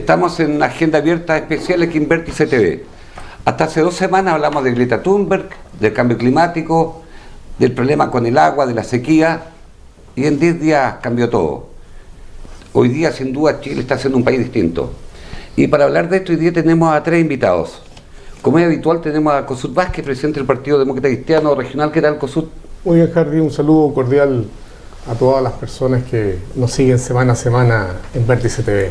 Estamos en una agenda abierta especial aquí en Vértice TV. Hasta hace 2 semanas hablamos de Greta Thunberg, del cambio climático, del problema con el agua, de la sequía, y en 10 días cambió todo. Hoy día, sin duda, Chile está siendo un país distinto. Y para hablar de esto, hoy día tenemos a 3 invitados. Como es habitual, tenemos a Kossuth Vázquez, presidente del Partido Demócrata Cristiano Regional. ¿Qué tal, Kossuth? Muy bien, Hardy, un saludo cordial a todas las personas que nos siguen semana a semana en Vértice TV.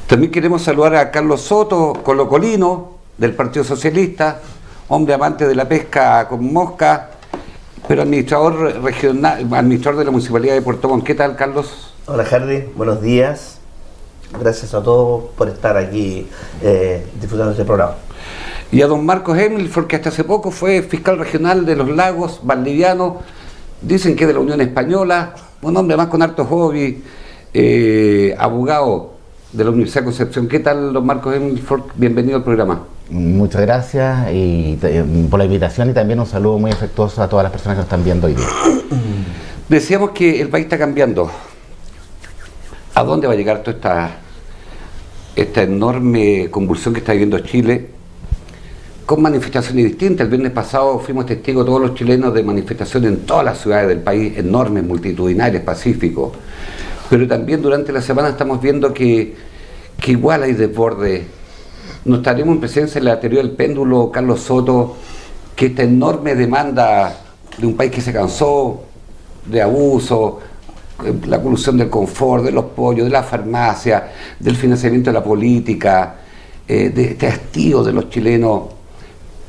También queremos saludar a Carlos Soto, colocolino del Partido Socialista, hombre amante de la pesca con mosca, pero administrador regional, administrador de la Municipalidad de Puerto Montt. ¿Qué tal, Carlos? Hola, Hardy, buenos días. Gracias a todos por estar aquí disfrutando de este programa. Y a don Marcos Hemmelford, que hasta hace poco fue fiscal regional de los Lagos, valdiviano, dicen que es de la Unión Española, un hombre más con harto hobby, abogado de la Universidad de Concepción. ¿Qué tal, don Marcos Hemmelford? Bienvenido al programa. Muchas gracias por la invitación y también un saludo muy afectuoso a todas las personas que nos están viendo hoy día. Decíamos que el país está cambiando. ¿A dónde va a llegar toda esta enorme convulsión que está viviendo Chile? Con manifestaciones distintas. El viernes pasado fuimos testigos todos los chilenos de manifestaciones en todas las ciudades del país, enormes, multitudinarias, pacíficos. Pero también durante la semana estamos viendo que igual hay desborde. No estaremos en presencia de la teoría del péndulo, Carlos Soto, que esta enorme demanda de un país que se cansó de abuso, la colusión del confort, de los pollos, de la farmacia, del financiamiento de la política, de este hastío de los chilenos.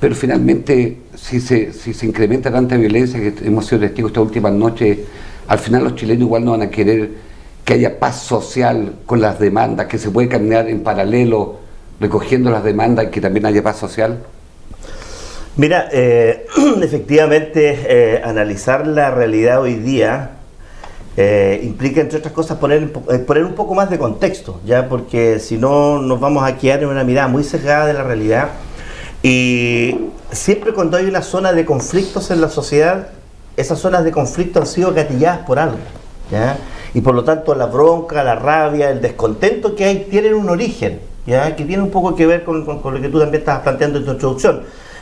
Pero finalmente, si se incrementa tanta violencia que hemos sido testigos estas últimas noches, al final los chilenos igual no van a querer que haya paz social con las demandas, que se puede caminar en paralelo recogiendo las demandas y que también haya paz social. Mira, efectivamente, analizar la realidad hoy día implica, entre otras cosas, poner un poco más de contexto, ¿ya? Porque si no nos vamos a quedar en una mirada muy sesgada de la realidad. Y siempre cuando hay una zona de conflictos en la sociedad, esas zonas de conflicto han sido gatilladas por algo, ¿ya? Y por lo tanto la bronca, la rabia, el descontento que hay tienen un origen, ¿ya? Que tiene un poco que ver con lo que tú también estabas planteando en tu introducción.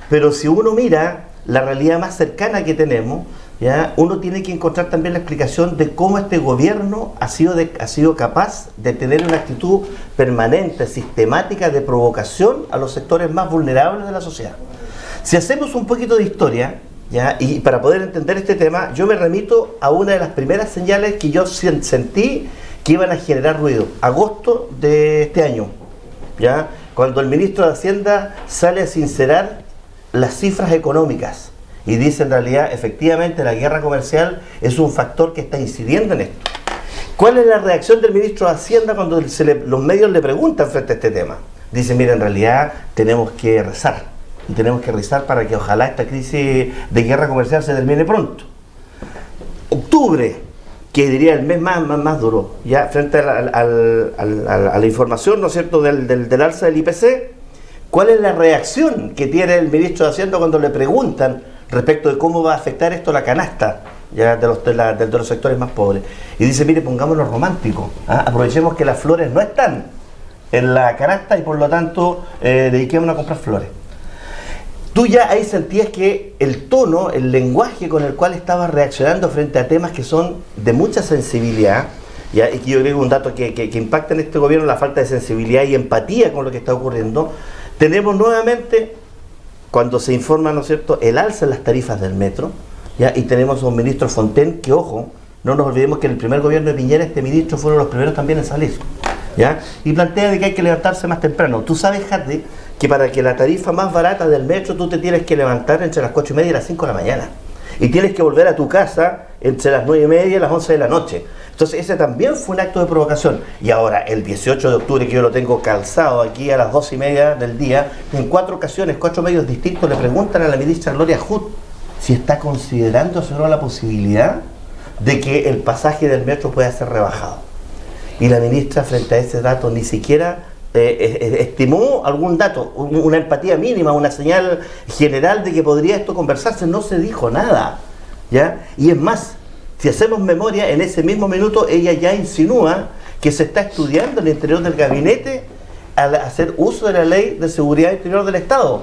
Pero si uno mira la realidad más cercana que tenemos, ¿ya? Uno tiene que encontrar también la explicación de cómo este gobierno ha sido capaz de tener una actitud permanente, sistemática de provocación a los sectores más vulnerables de la sociedad. Si hacemos un poquito de historia, ¿ya? Y para poder entender este tema, yo me remito a una de las primeras señales que yo sentí que iban a generar ruido. Agosto de este año, ¿ya? Cuando el ministro de Hacienda sale a sincerar las cifras económicas y dice, en realidad, efectivamente la guerra comercial es un factor que está incidiendo en esto. ¿Cuál es la reacción del ministro de Hacienda cuando los medios le preguntan frente a este tema? Dice, mira, en realidad tenemos que rezar, y tenemos que rezar para que ojalá esta crisis de guerra comercial se termine pronto. Octubre, que diría el mes más duro, ya frente a la información, ¿no es cierto?, del alza del IPC. ¿Cuál es la reacción que tiene el ministro de Hacienda cuando le preguntan respecto de cómo va a afectar esto la canasta, ya de los sectores más pobres? Y dice, mire, pongámonos románticos, ¿ah? Aprovechemos que las flores no están en la canasta y por lo tanto dediquémonos a comprar flores. Tú ya ahí sentías que el tono, el lenguaje con el cual estabas reaccionando frente a temas que son de mucha sensibilidad, ¿ya? Y que yo creo que un dato que impacta en este gobierno, la falta de sensibilidad y empatía con lo que está ocurriendo. Tenemos nuevamente, cuando se informa, ¿no es cierto?, el alza en las tarifas del metro, ¿ya? Y tenemos a un ministro Fontaine que, ojo, no nos olvidemos que en el primer gobierno de Piñera este ministro fueron los primeros también en salir, ¿ya? Y plantea de que hay que levantarse más temprano. Tú sabes, Hardy, que para que la tarifa más barata del metro tú te tienes que levantar entre las 4:30 y las 5 de la mañana. Y tienes que volver a tu casa entre las 9:30 y las 11 de la noche. Entonces ese también fue un acto de provocación. Y ahora, el 18 de octubre, que yo lo tengo calzado aquí a las 2:30 del día, en 4 ocasiones, 4 medios distintos le preguntan a la ministra Gloria Hood si está considerando o no la posibilidad de que el pasaje del metro pueda ser rebajado. Y la ministra, frente a ese dato, ni siquiera estimó algún dato, una empatía mínima, una señal general de que podría esto conversarse. No se dijo nada, ¿ya? Y es más, si hacemos memoria, en ese mismo minuto ella ya insinúa que se está estudiando en el interior del gabinete al hacer uso de la Ley de Seguridad Interior del Estado,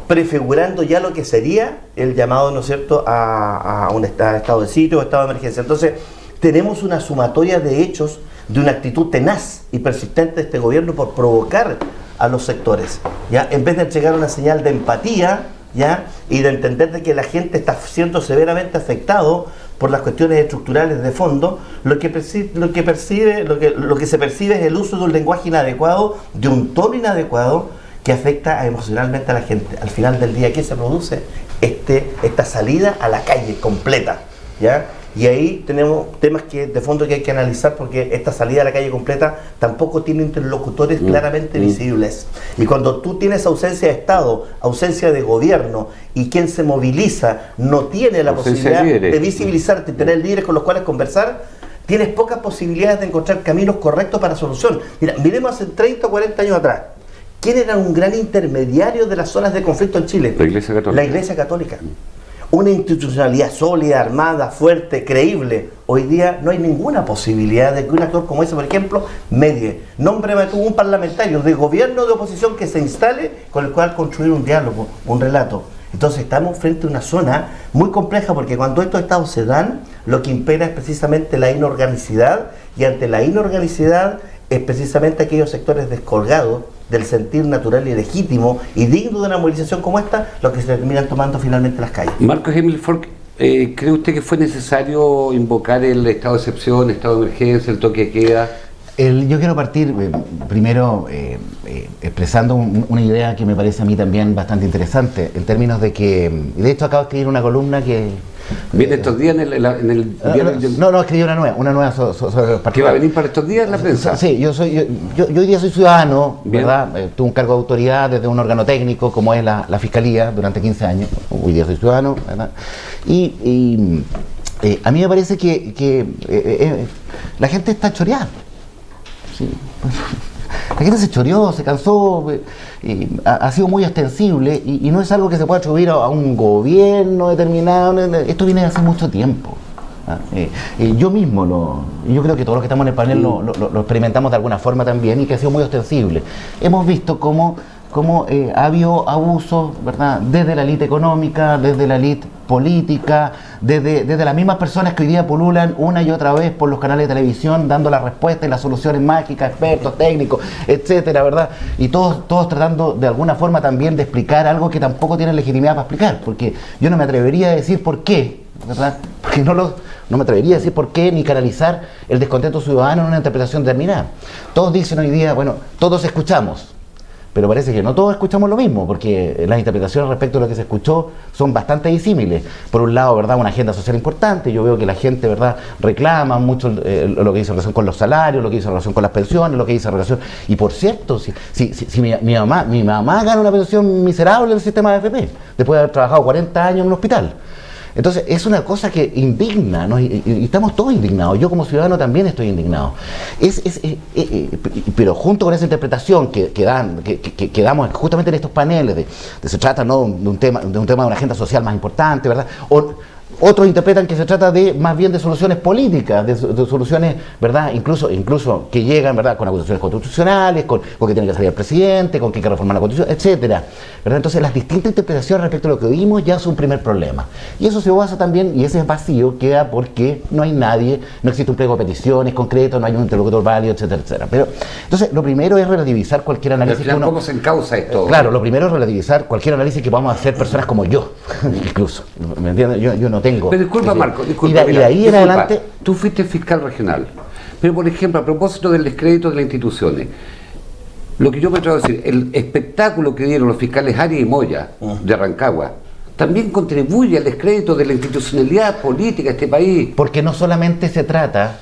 prefigurando ya lo que sería el llamado, ¿no es cierto?, a un estado de sitio o estado de emergencia. Entonces, tenemos una sumatoria de hechos de una actitud tenaz y persistente de este gobierno por provocar a los sectores, ¿ya? En vez de entregar una señal de empatía, ¿ya?, y de entender de que la gente está siendo severamente afectado por las cuestiones estructurales de fondo, lo que se percibe es el uso de un lenguaje inadecuado, de un tono inadecuado, que afecta emocionalmente a la gente. Al final del día, ¿qué se produce? Esta salida a la calle completa, ¿ya? Y ahí tenemos temas de fondo que hay que analizar, porque esta salida a la calle completa tampoco tiene interlocutores claramente visibles. Y cuando tú tienes ausencia de Estado, ausencia de gobierno, y quien se moviliza no tiene la posibilidad de visibilizarte y tener líderes con los cuales conversar, tienes pocas posibilidades de encontrar caminos correctos para solución. Mira, miremos hace 30 o 40 años atrás. ¿Quién era un gran intermediario de las zonas de conflicto en Chile? La Iglesia Católica. La Iglesia Católica. Una institucionalidad sólida, armada, fuerte, creíble. Hoy día no hay ninguna posibilidad de que un actor como ese, por ejemplo, medie. Nómbrame tú un parlamentario de gobierno o de oposición que se instale con el cual construir un diálogo, un relato. Entonces estamos frente a una zona muy compleja, porque cuando estos estados se dan, lo que impera es precisamente la inorganicidad, y ante la inorganicidad es precisamente aquellos sectores descolgados del sentir natural y legítimo y digno de una movilización como esta, los que se terminan tomando finalmente las calles. Marcos Emil Fork, ¿cree usted que fue necesario invocar el estado de excepción, estado de emergencia, el toque de queda? Yo quiero partir primero expresando una idea que me parece a mí también bastante interesante, en términos de que, de hecho acabo de escribir una columna que... ¿Viene estos días en el diario? No, escribí una nueva sobre el ¿Que va a venir para estos días en la prensa? Sí, yo hoy día soy ciudadano, bien, ¿verdad? Tuve un cargo de autoridad desde un órgano técnico como es la Fiscalía durante 15 años, hoy día soy ciudadano, ¿verdad? Y a mí me parece que la gente está choreada. Sí. La gente se choreó, se cansó, ha sido muy extensible y no es algo que se pueda atribuir a un gobierno determinado. Esto viene de hace mucho tiempo. Yo mismo, yo creo que todos los que estamos en el panel lo experimentamos de alguna forma también, y que ha sido muy ostensible. Hemos visto cómo ha habido abusos, ¿verdad?, desde la élite económica, desde la élite política, desde las mismas personas que hoy día pululan una y otra vez por los canales de televisión dando las respuestas y las soluciones mágicas, expertos, técnicos, etcétera, ¿verdad? Y todos tratando de alguna forma también de explicar algo que tampoco tienen legitimidad para explicar, porque yo no me atrevería a decir por qué, ¿verdad? Porque no me atrevería a decir por qué, ni canalizar el descontento ciudadano en una interpretación determinada. Todos dicen hoy día, bueno, todos escuchamos, pero parece que no todos escuchamos lo mismo, porque las interpretaciones respecto a lo que se escuchó son bastante disímiles. Por un lado, ¿verdad?, una agenda social importante. Yo veo que la gente, ¿verdad?, reclama mucho lo que dice en relación con los salarios, lo que dice en relación con las pensiones, lo que dice en relación... Y por cierto, si mi mamá gana una pensión miserable en el sistema de AFP, después de haber trabajado 40 años en un hospital. Entonces es una cosa que indigna, ¿no? Y estamos todos indignados. Yo como ciudadano también estoy indignado. Pero junto con esa interpretación que damos justamente en estos paneles, de se trata, ¿no?, de un tema de una agenda social más importante, ¿verdad? Otros interpretan que se trata más bien de soluciones políticas, de soluciones, ¿verdad?, incluso que llegan, ¿verdad?, con acusaciones constitucionales, con que tiene que salir el presidente, con que hay que reformar la Constitución, etcétera, ¿verdad? Entonces las distintas interpretaciones respecto a lo que vimos ya es un primer problema. Y eso se basa también, y ese vacío queda porque no hay nadie, no existe un pliego de peticiones concreto, no hay un interlocutor válido, etcétera, etcétera. Pero entonces lo primero es relativizar cualquier análisis. ¿Cómo se encausa esto? Claro, lo primero es relativizar cualquier análisis que podamos hacer personas como yo, incluso. ¿Me entiendes? Yo no tengo. Pero disculpa, Marco, disculpa. Y de ahí en adelante... Tú fuiste fiscal regional, pero por ejemplo, a propósito del descrédito de las instituciones, lo que yo me atrevo a decir, el espectáculo que dieron los fiscales Arias y Moya de Rancagua también contribuye al descrédito de la institucionalidad política de este país. Porque no solamente se trata,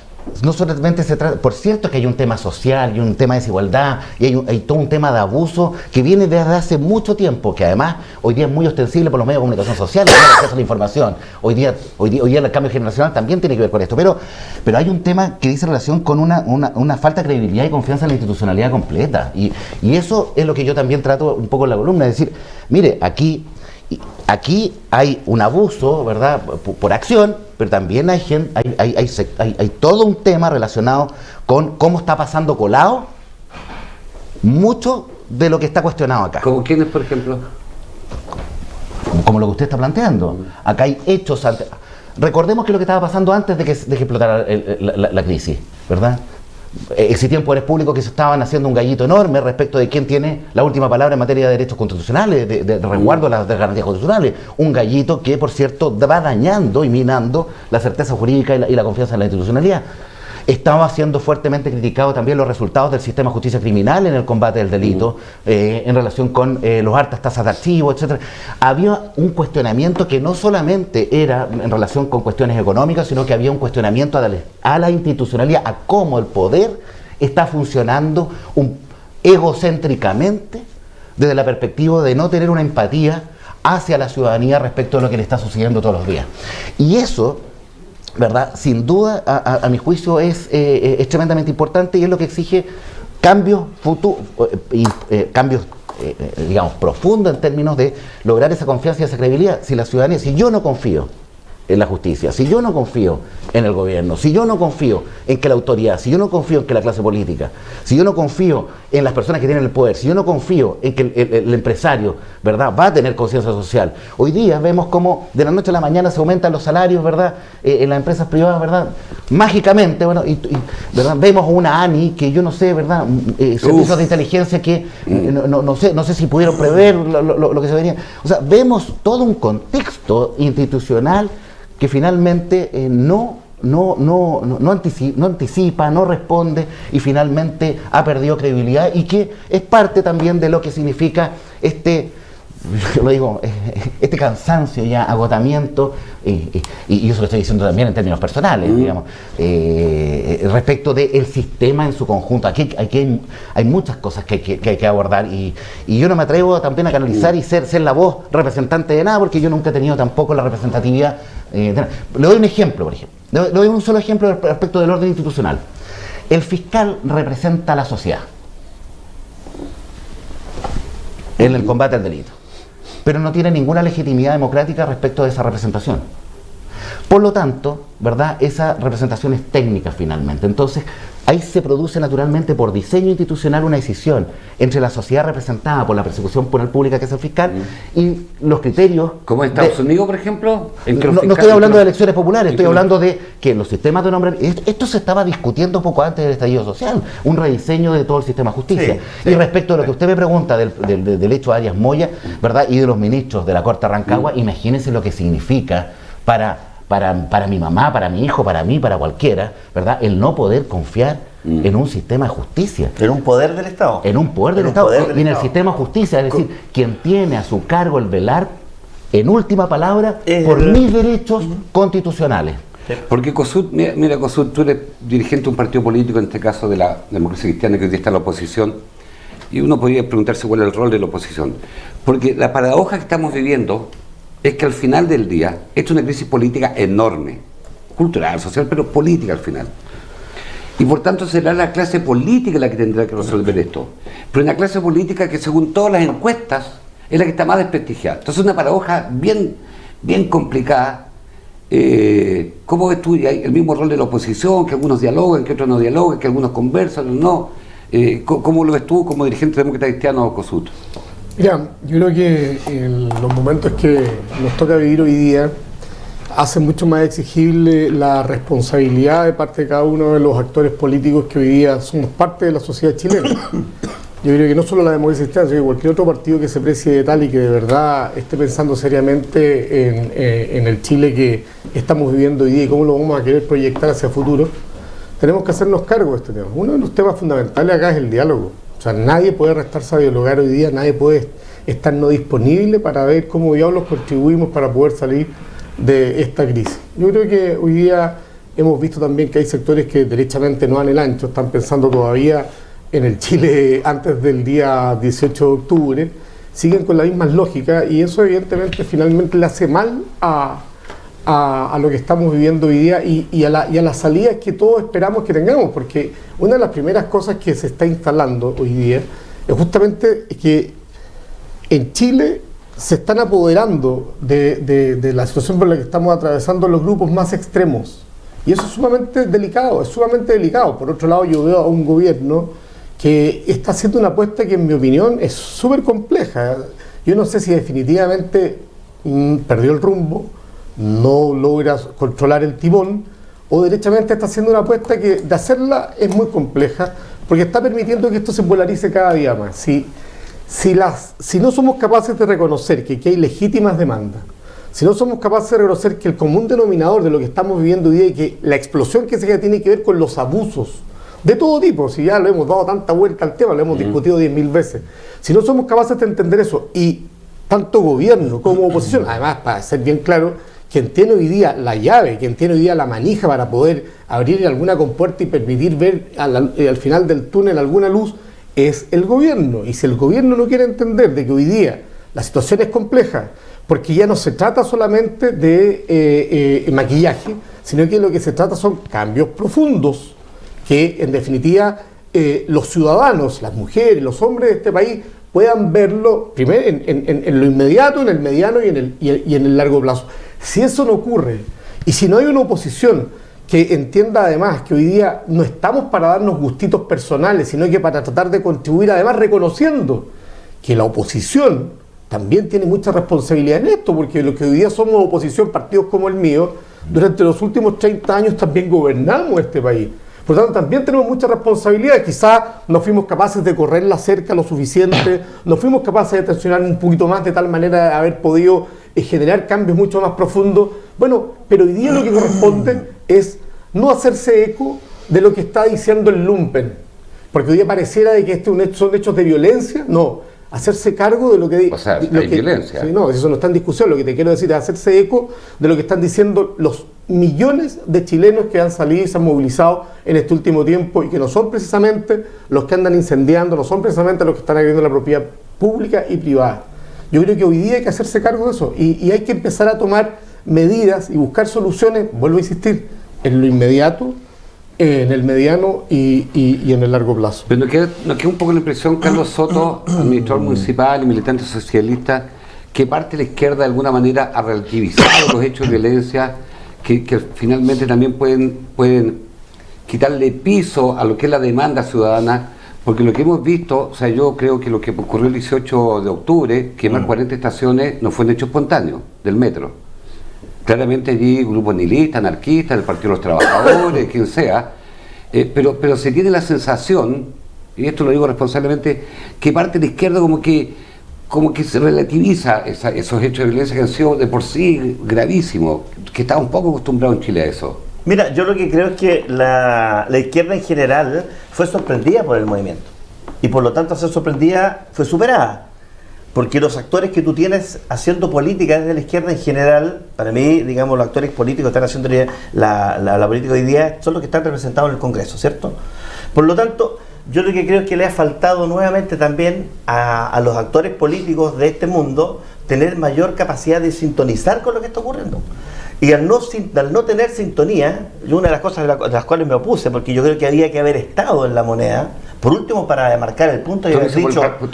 por cierto que hay un tema social y un tema de desigualdad y hay todo un tema de abuso que viene desde hace mucho tiempo, que además hoy día es muy ostensible por los medios de comunicación social, el acceso a la información. Hoy día el cambio generacional también tiene que ver con esto, pero hay un tema que dice relación con una falta de credibilidad y confianza en la institucionalidad completa, y eso es lo que yo también trato un poco en la columna, es decir, mire, aquí hay un abuso, ¿verdad?, por acción, pero también hay todo un tema relacionado con cómo está pasando colado mucho de lo que está cuestionado acá. ¿Como quiénes, por ejemplo? Como lo que usted está planteando. Acá hay hechos. Recordemos que lo que estaba pasando antes de que explotara la crisis, ¿verdad? Existían poderes públicos que se estaban haciendo un gallito enorme respecto de quién tiene la última palabra en materia de derechos constitucionales, de resguardo de las garantías constitucionales. Un gallito que, por cierto, va dañando y minando la certeza jurídica y la confianza en la institucionalidad. Estaba siendo fuertemente criticado también los resultados del sistema de justicia criminal en el combate del delito, en relación con las altas tasas de archivo, etc. Había un cuestionamiento que no solamente era en relación con cuestiones económicas, sino que había un cuestionamiento a la institucionalidad, a cómo el poder está funcionando egocéntricamente desde la perspectiva de no tener una empatía hacia la ciudadanía respecto de lo que le está sucediendo todos los días. Y eso, ¿verdad? Sin duda, a mi juicio es tremendamente importante y es lo que exige cambios digamos, profundos en términos de lograr esa confianza y esa credibilidad. Si la ciudadanía, si yo no confío en la justicia, si yo no confío en el gobierno, si yo no confío en que la autoridad, si yo no confío en que la clase política, si yo no confío en las personas que tienen el poder, si yo no confío en que el empresario, ¿verdad?, va a tener conciencia social. Hoy día vemos cómo de la noche a la mañana se aumentan los salarios, ¿verdad?, en las empresas privadas, ¿verdad?, mágicamente, bueno, ¿verdad?, vemos una ANI que yo no sé, ¿verdad?, servicios de inteligencia que no sé si pudieron prever lo que se venía. O sea, vemos todo un contexto institucional que finalmente no anticipa, no responde y finalmente ha perdido credibilidad, y que es parte también de lo que significa yo lo digo, este cansancio, ya agotamiento, y eso lo estoy diciendo también en términos personales, digamos, respecto del sistema en su conjunto. Aquí hay muchas cosas que hay que abordar, y yo no me atrevo también a canalizar y ser la voz representante de nada, porque yo nunca he tenido tampoco la representatividad. Le doy un ejemplo, por ejemplo. Le doy un solo ejemplo respecto del orden institucional. El fiscal representa a la sociedad en el combate al delito, pero no tiene ninguna legitimidad democrática respecto de esa representación. Por lo tanto, ¿verdad?, esa representación es técnica finalmente. Entonces, ahí se produce naturalmente por diseño institucional una decisión entre la sociedad representada por la persecución penal pública, que es el fiscal, y los criterios... ¿Como en Estados Unidos, por ejemplo? No estoy hablando de elecciones populares, estoy hablando de que los sistemas de nombramiento... Esto se estaba discutiendo poco antes del estallido social, un rediseño de todo el sistema de justicia. Y respecto a lo que usted me pregunta del hecho de Arias Moya, ¿verdad?, y de los ministros de la Corte Rancagua, imagínense lo que significa para mi mamá, para mi hijo, para mí, para cualquiera, ¿verdad?, el no poder confiar en un sistema de justicia. En un poder del Estado. En un poder del Estado. Y en el sistema de justicia, es decir, quien tiene a su cargo el velar, en última palabra, por mis derechos constitucionales. Porque Kossuth, mira Kossuth, tú eres dirigente de un partido político, en este caso de la Democracia Cristiana, que hoy día está en la oposición, y uno podría preguntarse cuál es el rol de la oposición. Porque la paradoja que estamos viviendo es que al final del día, esta es una crisis política enorme, cultural, social, pero política al final. Y por tanto será la clase política la que tendrá que resolver esto. Pero una clase política que, según todas las encuestas, es la que está más desprestigiada. Entonces es una paradoja bien complicada. ¿Cómo ves tú? Hay el mismo rol de la oposición, que algunos dialogan, que otros no dialogan, que algunos conversan, no. ¿Cómo lo ves tú como dirigente demócrata cristiano, Kossuth? Mira, yo creo que en los momentos que nos toca vivir hoy día hace mucho más exigible la responsabilidad de parte de cada uno de los actores políticos que hoy día somos parte de la sociedad chilena. Yo creo que no solo la Democracia Cristiana, sino que cualquier otro partido que se precie de tal y que de verdad esté pensando seriamente en el Chile que estamos viviendo hoy día y cómo lo vamos a querer proyectar hacia el futuro, tenemos que hacernos cargo de este tema. Uno de los temas fundamentales acá es el diálogo. O sea, nadie puede restarse a dialogar hoy día, nadie puede estar no disponible para ver cómo diablos contribuimos para poder salir de esta crisis. Yo creo que hoy día hemos visto también que hay sectores que derechamente no dan el ancho, están pensando todavía en el Chile antes del día 18 de octubre, siguen con la misma lógica, y eso evidentemente finalmente le hace mal a lo que estamos viviendo hoy día y a las salidas que todos esperamos que tengamos, porque una de las primeras cosas que se está instalando hoy día es justamente que en Chile se están apoderando de la situación por la que estamos atravesando los grupos más extremos, y eso es sumamente delicado, Por otro lado, yo veo a un gobierno que está haciendo una apuesta que en mi opinión es súper compleja. Yo no sé si definitivamente perdió el rumbo, no logra controlar el timón, o derechamente está haciendo una apuesta que de hacerla es muy compleja, porque está permitiendo que esto se polarice cada día más. Si no somos capaces de reconocer que hay legítimas demandas, si no somos capaces de reconocer que el común denominador de lo que estamos viviendo hoy día y que la explosión que se da tiene que ver con los abusos de todo tipo, si ya lo hemos dado tanta vuelta al tema, lo hemos discutido 10.000 veces, si no somos capaces de entender eso, y tanto gobierno como oposición, además, para ser bien claro, quien tiene hoy día la llave, quien tiene hoy día la manija para poder abrir alguna compuerta y permitir ver al final del túnel alguna luz, es el gobierno. Y si el gobierno no quiere entender de que hoy día la situación es compleja, porque ya no se trata solamente de maquillaje, sino que lo que se trata son cambios profundos, que en definitiva los ciudadanos, las mujeres, los hombres de este país puedan verlo primero en lo inmediato, en el mediano y en el largo plazo. Si eso no ocurre, y si no hay una oposición que entienda además que hoy día no estamos para darnos gustitos personales, sino que para tratar de contribuir, además reconociendo que la oposición también tiene mucha responsabilidad en esto, porque lo que hoy día somos oposición, partidos como el mío, durante los últimos 30 años también gobernamos este país. Por lo tanto, también tenemos mucha responsabilidad. Quizás no fuimos capaces de correr la cerca lo suficiente, no fuimos capaces de tensionar un poquito más de tal manera de haber podido generar cambios mucho más profundos. Bueno, pero hoy día lo que corresponde es no hacerse eco de lo que está diciendo el lumpen, porque hoy día pareciera de que son hechos de violencia. No, hacerse cargo de lo que... O sea, hay violencia. Sí, no, eso no está en discusión. Lo que te quiero decir es hacerse eco de lo que están diciendo los millones de chilenos que han salido y se han movilizado en este último tiempo, y que no son precisamente los que andan incendiando, no son precisamente los que están agrediendo la propiedad pública y privada. Yo creo que hoy día hay que hacerse cargo de eso, y hay que empezar a tomar medidas y buscar soluciones, vuelvo a insistir, en lo inmediato, en el mediano y en el largo plazo. Pero nos queda un poco la impresión, Carlos Soto, administrador municipal y militante socialista, que parte de la izquierda de alguna manera ha relativizado los hechos de violencia que finalmente también pueden quitarle piso a lo que es la demanda ciudadana, porque lo que hemos visto, o sea, yo creo que lo que ocurrió el 18 de octubre, quemar 40 estaciones, no fue un hecho espontáneo del metro. Claramente allí grupos nihilistas, anarquistas, el Partido de los Trabajadores, quien sea, pero se tiene la sensación, y esto lo digo responsablemente, que parte de la izquierda como que se relativiza esos hechos de violencia que han sido de por sí gravísimos, que está un poco acostumbrado en Chile a eso. Mira, yo lo que creo es que la izquierda en general fue sorprendida por el movimiento, y por lo tanto, al ser sorprendida, fue superada. Porque los actores que tú tienes haciendo política desde la izquierda en general, para mí, digamos, los actores políticos que están haciendo la política hoy día son los que están representados en el Congreso, ¿cierto? Por lo tanto, yo lo que creo es que le ha faltado nuevamente también a los actores políticos de este mundo tener mayor capacidad de sintonizar con lo que está ocurriendo. Y al no tener sintonía, yo una de las cosas de las cuales me opuse, porque yo creo que había que haber estado en la moneda, por último, para marcar el punto, y haber dicho por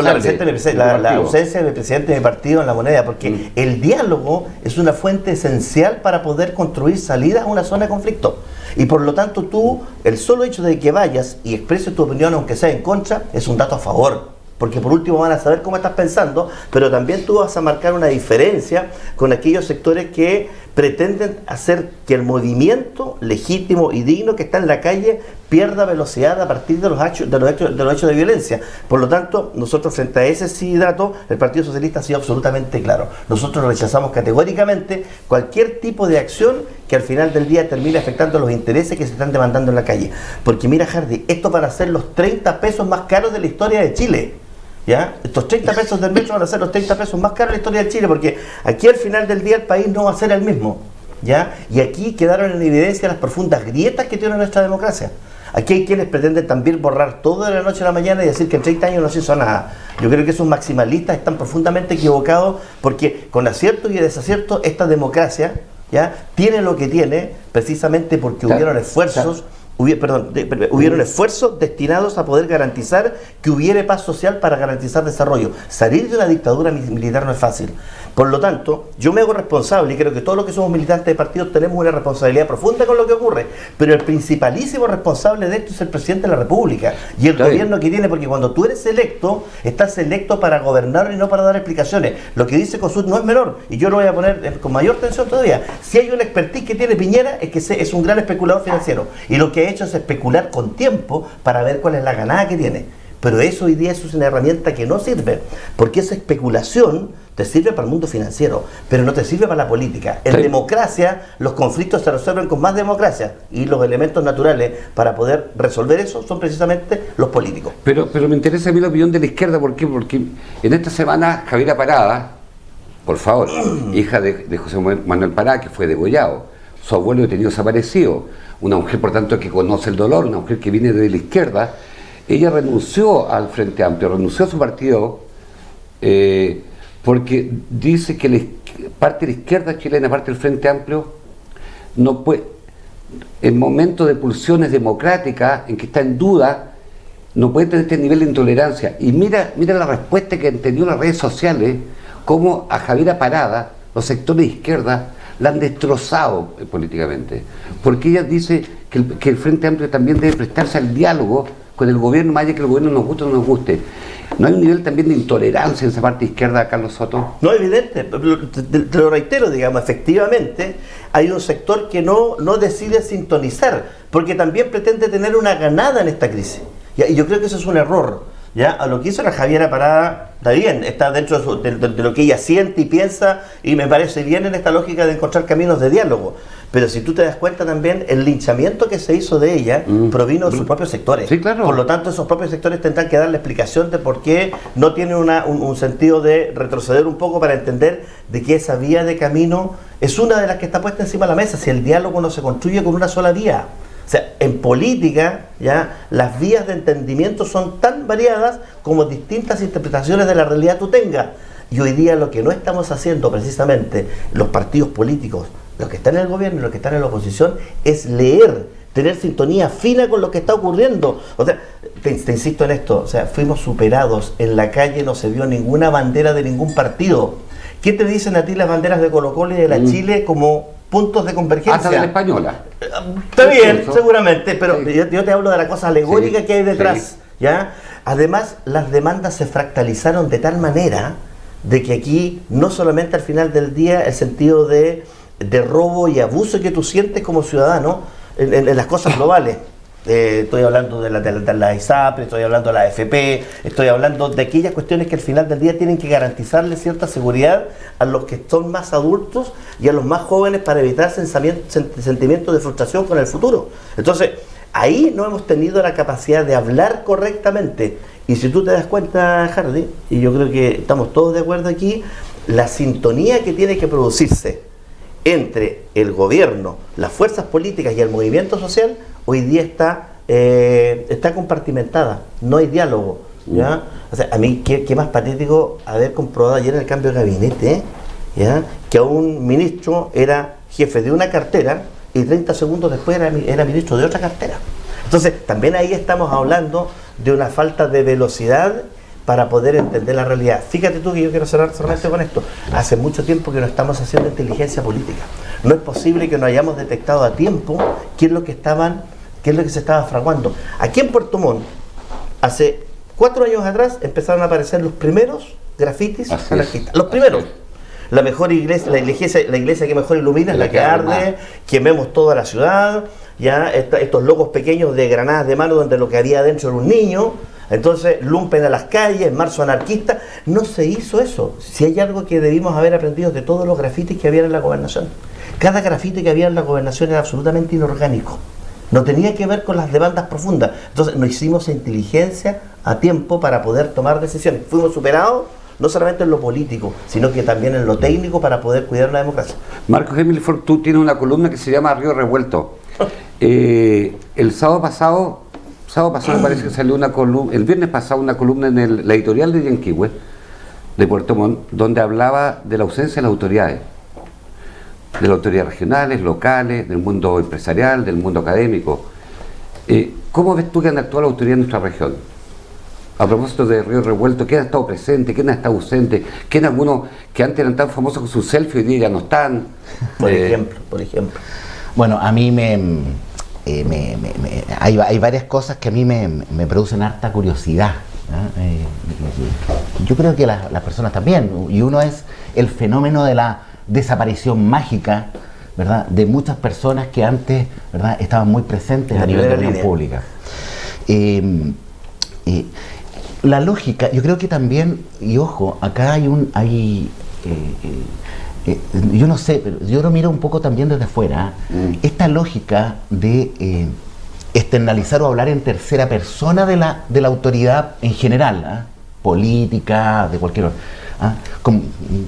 la ausencia del presidente de mi partido en la moneda, porque el diálogo es una fuente esencial para poder construir salidas a una zona de conflicto. Y por lo tanto tú, el solo hecho de que vayas y expreses tu opinión, aunque sea en contra, es un dato a favor. Porque por último van a saber cómo estás pensando, pero también tú vas a marcar una diferencia con aquellos sectores que pretenden hacer que el movimiento legítimo y digno que está en la calle pierda velocidad a partir de los hechos de violencia. Por lo tanto, nosotros frente a ese dato, el Partido Socialista ha sido absolutamente claro. Nosotros rechazamos categóricamente cualquier tipo de acción que al final del día termine afectando los intereses que se están demandando en la calle. Porque mira, Hardy, esto van a ser los 30 pesos más caros de la historia de Chile. ¿Ya? Estos 30 pesos del metro van a ser los 30 pesos más caros de la historia de Chile, porque aquí al final del día el país no va a ser el mismo, ¿ya? Y aquí quedaron en evidencia las profundas grietas que tiene nuestra democracia. Aquí hay quienes pretenden también borrar todo de la noche a la mañana y decir que en 30 años no se hizo nada. Yo creo que esos maximalistas están profundamente equivocados, porque con aciertos y desaciertos esta democracia, ¿ya?, tiene lo que tiene precisamente porque hubieron esfuerzos hubieron esfuerzos destinados a poder garantizar que hubiera paz social para garantizar desarrollo. Salir de una dictadura militar no es fácil. Por lo tanto, yo me hago responsable, y creo que todos los que somos militantes de partidos tenemos una responsabilidad profunda con lo que ocurre, pero el principalísimo responsable de esto es el presidente de la República y el gobierno que tiene, porque cuando tú eres electo, estás electo para gobernar y no para dar explicaciones. Lo que dice Kossuth no es menor, y yo lo voy a poner con mayor tensión todavía. Si hay una expertise que tiene Piñera, es que es un gran especulador financiero, y lo que ha hecho es especular con tiempo para ver cuál es la ganada que tiene. Pero eso hoy día es una herramienta que no sirve, porque esa especulación te sirve para el mundo financiero, pero no te sirve para la política. En democracia, los conflictos se resuelven con más democracia, y los elementos naturales para poder resolver eso son precisamente los políticos. Pero me interesa a mí la opinión de la izquierda. ¿Por qué? Porque en esta semana Javiera Parada, por favor, hija de José Manuel Parada, que fue degollado, su abuelo detenido desaparecido, una mujer por tanto que conoce el dolor, una mujer que viene de la izquierda, ella renunció al Frente Amplio, renunció a su partido, porque dice que parte de la izquierda chilena, parte del Frente Amplio, no puede, en momentos de pulsiones democráticas en que está en duda, no puede tener este nivel de intolerancia. Y mira la respuesta que han tenido las redes sociales, como a Javiera Parada, los sectores de izquierda, la han destrozado políticamente. Porque ella dice que el Frente Amplio también debe prestarse al diálogo con el gobierno, más allá que el gobierno nos guste o no nos guste. ¿No hay un nivel también de intolerancia en esa parte izquierda, Carlos Soto? No, evidente, te lo reitero, digamos, efectivamente hay un sector que no decide sintonizar, porque también pretende tener una ganada en esta crisis. Y yo creo que eso es un error. ¿Ya? A lo que hizo la Javiera Parada, está bien, está dentro de lo que ella siente y piensa, y me parece bien en esta lógica de encontrar caminos de diálogo. Pero si tú te das cuenta también, el linchamiento que se hizo de ella provino de sus propios sectores. Sí, claro. Por lo tanto, esos propios sectores tendrán que dar la explicación de por qué no tienen un sentido de retroceder un poco para entender de que esa vía de camino es una de las que está puesta encima de la mesa, si el diálogo no se construye con una sola vía. O sea, en política, ya las vías de entendimiento son tan variadas como distintas interpretaciones de la realidad tú tengas. Y hoy día lo que no estamos haciendo precisamente los partidos políticos, los que están en el gobierno y los que están en la oposición, es leer, tener sintonía fina con lo que está ocurriendo. O sea, te insisto en esto, o sea, fuimos superados. En la calle no se vio ninguna bandera de ningún partido. ¿Qué te dicen a ti las banderas de Colo-Colo y de la Chile como puntos de convergencia? Hasta de la española. Está bien, seguramente, pero sí. yo te hablo de la cosa alegórica que hay detrás. ¿Ya? Además, las demandas se fractalizaron de tal manera de que aquí, no solamente al final del día, el sentido de robo y abuso que tú sientes como ciudadano en las cosas globales. Estoy hablando de la ISAPRE, estoy hablando de la AFP, estoy hablando de aquellas cuestiones que al final del día tienen que garantizarle cierta seguridad a los que son más adultos y a los más jóvenes para evitar sentimientos de frustración con el futuro. Entonces, ahí no hemos tenido la capacidad de hablar correctamente. Y si tú te das cuenta, Hardy, y yo creo que estamos todos de acuerdo aquí, la sintonía que tiene que producirse entre el gobierno, las fuerzas políticas y el movimiento social, hoy día está compartimentada, no hay diálogo. ¿Ya? O sea, a mí, qué más patético haber comprobado ayer en el cambio de gabinete, ¿ya? Que a un ministro era jefe de una cartera y 30 segundos después era ministro de otra cartera. Entonces, también ahí estamos hablando de una falta de velocidad para poder entender la realidad. Fíjate tú que yo quiero cerrar solamente con esto. Hace mucho tiempo que no estamos haciendo inteligencia política. No es posible que no hayamos detectado a tiempo qué es lo que se estaba fraguando. Aquí en Puerto Montt, hace 4 años atrás, empezaron a aparecer los primeros grafitis anarquistas. Los primeros. La mejor iglesia, la iglesia que mejor ilumina es la que arde, quememos toda la ciudad, ya estos logos pequeños de granadas de mano donde lo que había adentro era un niño. Entonces, lumpen a las calles, marzo anarquista. No se hizo eso. Si hay algo que debimos haber aprendido de todos los grafitis que había en la gobernación. Cada grafiti que había en la gobernación era absolutamente inorgánico. No tenía que ver con las demandas profundas. Entonces, no hicimos inteligencia a tiempo para poder tomar decisiones. Fuimos superados, no solamente en lo político, sino que también en lo técnico para poder cuidar la democracia. Marcos Hemmelford, tú tienes una columna que se llama Río Revuelto. El sábado pasado me parece que salió una columna, el viernes pasado una columna en la editorial de Yanquihue, de Puerto Montt, donde hablaba de la ausencia de las autoridades regionales, locales, del mundo empresarial, del mundo académico. ¿Cómo ves tú que han actuado las autoridades en nuestra región? A propósito de Río Revuelto, ¿quién ha estado presente? ¿Quién ha estado ausente? ¿Quién algunos que antes eran tan famosos con sus selfies hoy día ya no están? Por ejemplo. Bueno, a mí hay varias cosas que a mí me producen harta curiosidad. Yo creo que las personas también, y uno es el fenómeno de la desaparición mágica, ¿verdad?, de muchas personas que antes, ¿verdad?, estaban muy presentes a nivel de opinión pública. La lógica, yo creo que también, y ojo, acá yo no sé, pero yo lo miro un poco también desde fuera, esta lógica de externalizar o hablar en tercera persona de la autoridad en general, política, de cualquier orden.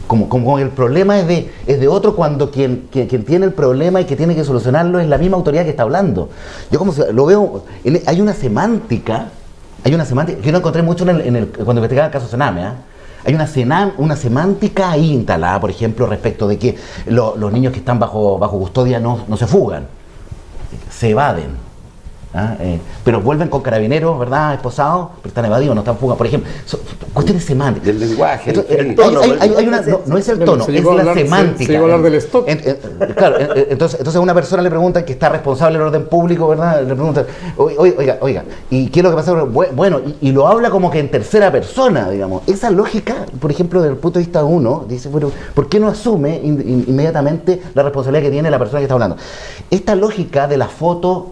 Como el problema es de otro, cuando quien tiene el problema y que tiene que solucionarlo es la misma autoridad que está hablando. Yo como lo veo, hay una semántica que yo no encontré mucho cuando investigaba el caso Sename. Hay una semántica ahí instalada, por ejemplo, respecto de que los niños que están bajo custodia no se fugan, se evaden. Pero vuelven con carabineros, ¿verdad?, esposados, pero están evadidos, no están fugados, por ejemplo. Cuestiones semánticas. Del lenguaje. El tono. No es el tono, es la semántica. Se llegó a hablar del stock. Claro, entonces a una persona le preguntan que está responsable del orden público, ¿verdad? Le preguntan, oiga, ¿y qué es lo que pasa? Bueno, y lo habla como que en tercera persona, digamos. Esa lógica, por ejemplo, desde el punto de vista uno, dice, bueno, ¿por qué no asume inmediatamente la responsabilidad que tiene la persona que está hablando? Esta lógica de las fotos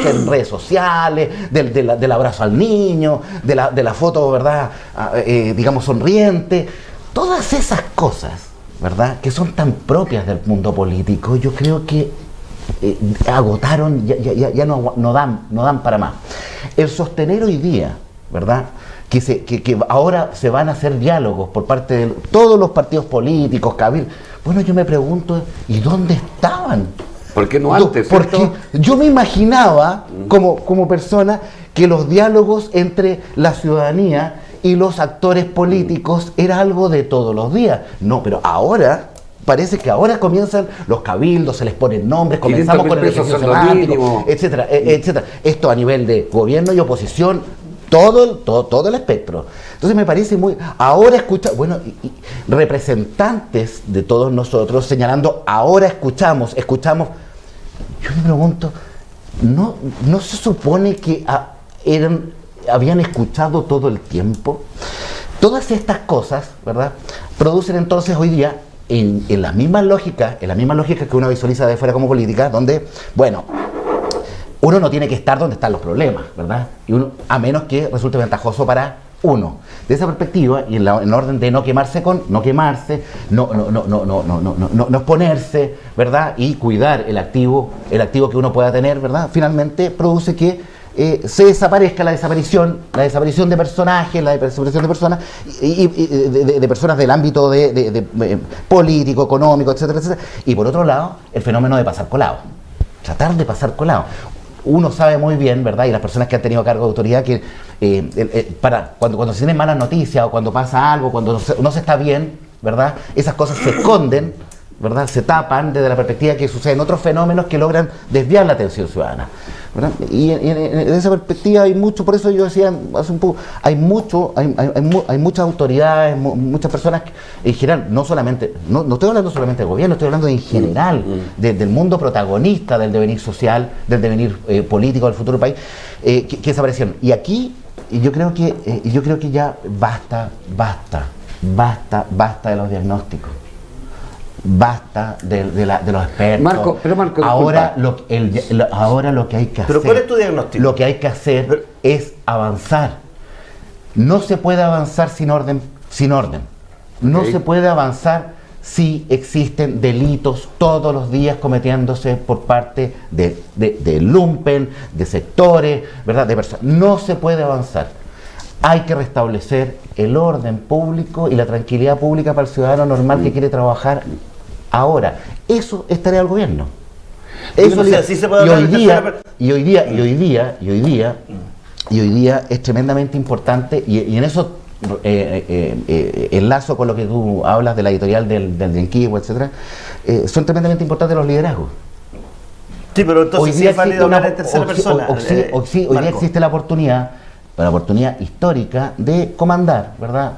en redes sociales, del abrazo al niño, de la foto, ¿verdad?, digamos, sonriente, todas esas cosas, ¿verdad?, que son tan propias del mundo político, yo creo que agotaron, ya no dan para más. El sostener hoy día, ¿verdad?, que ahora se van a hacer diálogos por parte de todos los partidos políticos, cabildos. Bueno, yo me pregunto, ¿y dónde estaban? ¿Por qué no antes? Porque yo me imaginaba, como persona, que los diálogos entre la ciudadanía y los actores políticos era algo de todos los días. No, pero ahora, parece que ahora comienzan los cabildos, se les ponen nombres, comenzamos con el ejercicio semántico, etcétera, etcétera. Esto a nivel de gobierno y oposición, todo el espectro. Entonces me parece ahora escucha, bueno, y representantes de todos nosotros señalando, ahora escuchamos. Yo me pregunto, ¿no se supone que habían escuchado todo el tiempo? Todas estas cosas, ¿verdad?, producen entonces hoy día en la misma lógica que uno visualiza de fuera como política, donde, bueno, uno no tiene que estar donde están los problemas, ¿verdad? A menos que resulte ventajoso para uno. De esa perspectiva, y en orden de no quemarse, no exponerse, ¿verdad?, y cuidar el activo que uno pueda tener, ¿verdad?, finalmente produce que se desaparezca la desaparición de personajes, la desaparición de personas y de personas del ámbito de político, económico, etcétera, etcétera. Y por otro lado, el fenómeno de pasar colado. Tratar de pasar colado. Uno sabe muy bien, ¿verdad?, y las personas que han tenido cargo de autoridad, que cuando se tienen malas noticias o cuando pasa algo, cuando no se está bien, ¿verdad?, esas cosas se esconden, ¿verdad?, se tapan desde la perspectiva que suceden otros fenómenos que logran desviar la atención ciudadana, ¿verdad? Y en esa perspectiva hay mucho, por eso yo decía hace un poco, hay muchas autoridades, muchas personas en general, no estoy hablando solamente del gobierno, estoy hablando en general del mundo protagonista del devenir social, del devenir político del futuro del país, que desaparecieron. Y aquí yo creo que ya basta de los diagnósticos. Basta de los expertos. Marco, ahora lo que hay que hacer. ¿Pero cuál es tu diagnóstico? Lo que hay que hacer es avanzar. No se puede avanzar sin orden. No se puede avanzar si existen delitos todos los días cometiéndose por parte de lumpen, de sectores, ¿verdad?, de personas. No se puede avanzar. Hay que restablecer el orden público y la tranquilidad pública para el ciudadano normal que quiere trabajar ahora. Eso es tarea del gobierno. Y hoy día es tremendamente importante, y en eso enlazo con lo que tú hablas de la editorial del Yanquivo, etcétera. Son tremendamente importantes los liderazgos. Sí, pero entonces sí es válido hablar en tercera persona. Hoy día existe la oportunidad histórica de comandar, ¿verdad?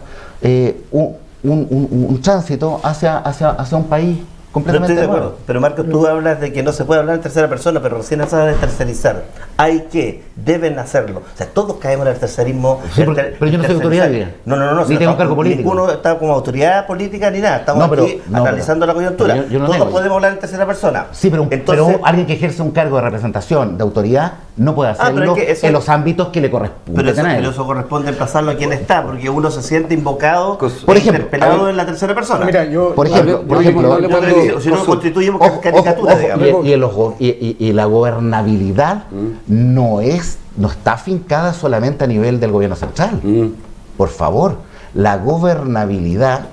Un tránsito hacia un país completamente estoy de nuevo. acuerdo, pero Marcos, tú hablas de que no se puede hablar en tercera persona, pero recién hablas de tercerizar. Deben hacerlo. O sea, todos caemos en el tercerismo. Sí, pero yo no soy autoridad, diría. No. Ni tengo un cargo político. Ninguno está como autoridad política ni nada. Estamos aquí analizando la coyuntura. Yo no todos tengo. podemos hablar en tercera persona. Sí, pero alguien que ejerce un cargo de representación, de autoridad, no puede hacerlo en los ámbitos que le corresponden. Pero eso corresponde emplazarlo a quien está, porque uno se siente invocado, por ejemplo, interpelado en la tercera persona. Mira, por ejemplo, si no constituimos caricatura, digamos. Y la gobernabilidad no está afincada solamente a nivel del gobierno central. Por favor, la gobernabilidad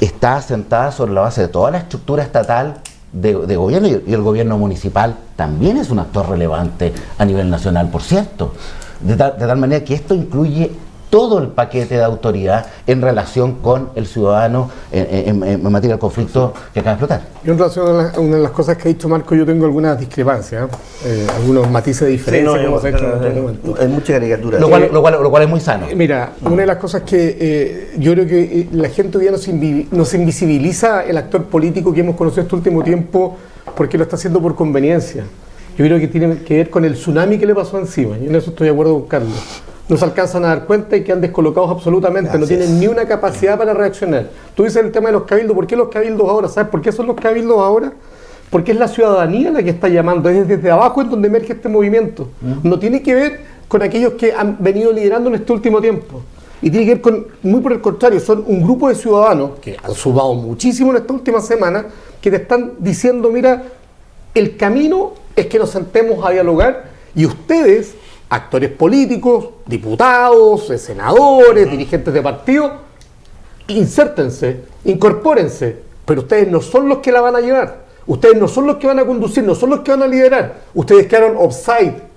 está asentada sobre la base de toda la estructura estatal de gobierno, y el gobierno municipal también es un actor relevante a nivel nacional, por cierto. De tal manera que esto incluye todo el paquete de autoridad en relación con el ciudadano en materia del conflicto que acaba de explotar. Yo en relación a una de las cosas que ha dicho Marco, yo tengo algunas discrepancias, algunos matices de diferencia que hemos hecho en otro momento. Hay mucha caricatura. Lo cual es muy sano. Mira, una de las cosas que yo creo que la gente hoy día nos invisibiliza el actor político que hemos conocido este último tiempo porque lo está haciendo por conveniencia. Yo creo que tiene que ver con el tsunami que le pasó encima, y en eso estoy de acuerdo con Carlos. No se alcanzan a dar cuenta y quedan descolocados absolutamente, no tienen ni una capacidad para reaccionar. Tú dices el tema de los cabildos, ¿por qué los cabildos ahora? ¿Sabes por qué son los cabildos ahora? Porque es la ciudadanía la que está llamando, es desde abajo en donde emerge este movimiento. No tiene que ver con aquellos que han venido liderando en este último tiempo. Y tiene que ver con, muy por el contrario, son un grupo de ciudadanos que han sumado muchísimo en esta última semana, que te están diciendo, mira, el camino es que nos sentemos a dialogar y ustedes, actores políticos, diputados, senadores, dirigentes de partido, insértense, incorpórense, pero ustedes no son los que la van a llevar, ustedes no son los que van a conducir, no son los que van a liderar, ustedes quedaron offside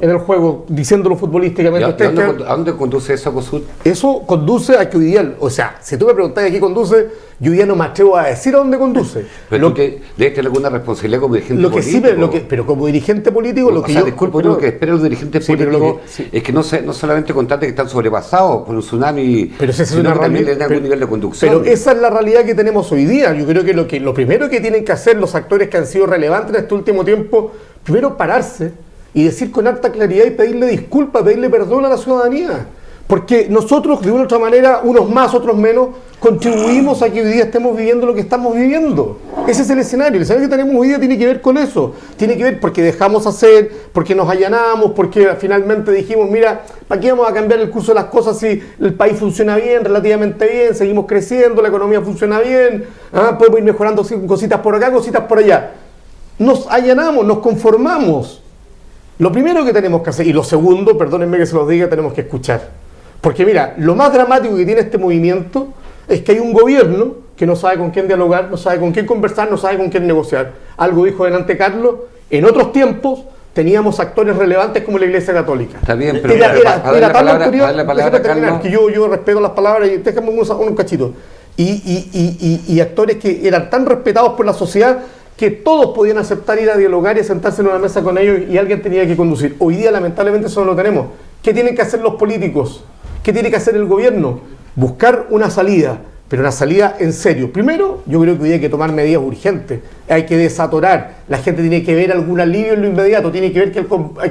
en el juego, diciéndolo futbolísticamente. ¿A dónde conduce eso, Cosut? Eso conduce a que hoy día, o sea, si tú me preguntás a qué conduce, yo hoy día no me atrevo a decir a dónde conduce. Pero debes tener alguna responsabilidad como dirigente político. Pero como dirigente político, disculpa, lo que espera los dirigentes políticos es que no solamente contate que están sobrepasados por un tsunami, pero sino que también le den algún nivel de conducción. Pero esa es la realidad que tenemos hoy día. Yo creo que lo primero que tienen que hacer los actores que han sido relevantes en este último tiempo, primero pararse y decir con harta claridad y pedirle disculpas, pedirle perdón a la ciudadanía. Porque nosotros, de una u otra manera, unos más, otros menos, contribuimos a que hoy día estemos viviendo lo que estamos viviendo. Ese es el escenario. El escenario que tenemos hoy día tiene que ver con eso. Tiene que ver porque dejamos hacer, porque nos allanamos, porque finalmente dijimos, mira, ¿para qué vamos a cambiar el curso de las cosas si el país funciona bien, relativamente bien, seguimos creciendo, la economía funciona bien, podemos ir mejorando cositas por acá, cositas por allá? Nos allanamos, nos conformamos. Lo primero que tenemos que hacer, y lo segundo, perdónenme que se los diga, tenemos que escuchar. Porque mira, lo más dramático que tiene este movimiento es que hay un gobierno que no sabe con quién dialogar, no sabe con quién conversar, no sabe con quién negociar. Algo dijo delante Carlos, en otros tiempos teníamos actores relevantes como la Iglesia Católica. Está bien, pero era tal la autoridad, la palabra Carlos, que yo respeto las palabras y déjame un cachito. Y actores que eran tan respetados por la sociedad que todos podían aceptar ir a dialogar y a sentarse en una mesa con ellos y alguien tenía que conducir. Hoy día lamentablemente eso no lo tenemos. ¿Qué tienen que hacer los políticos? ¿Qué tiene que hacer el gobierno? Buscar una salida, pero una salida en serio. Primero, yo creo que hoy hay que tomar medidas urgentes, hay que desatorar, la gente tiene que ver algún alivio en lo inmediato, tiene que ver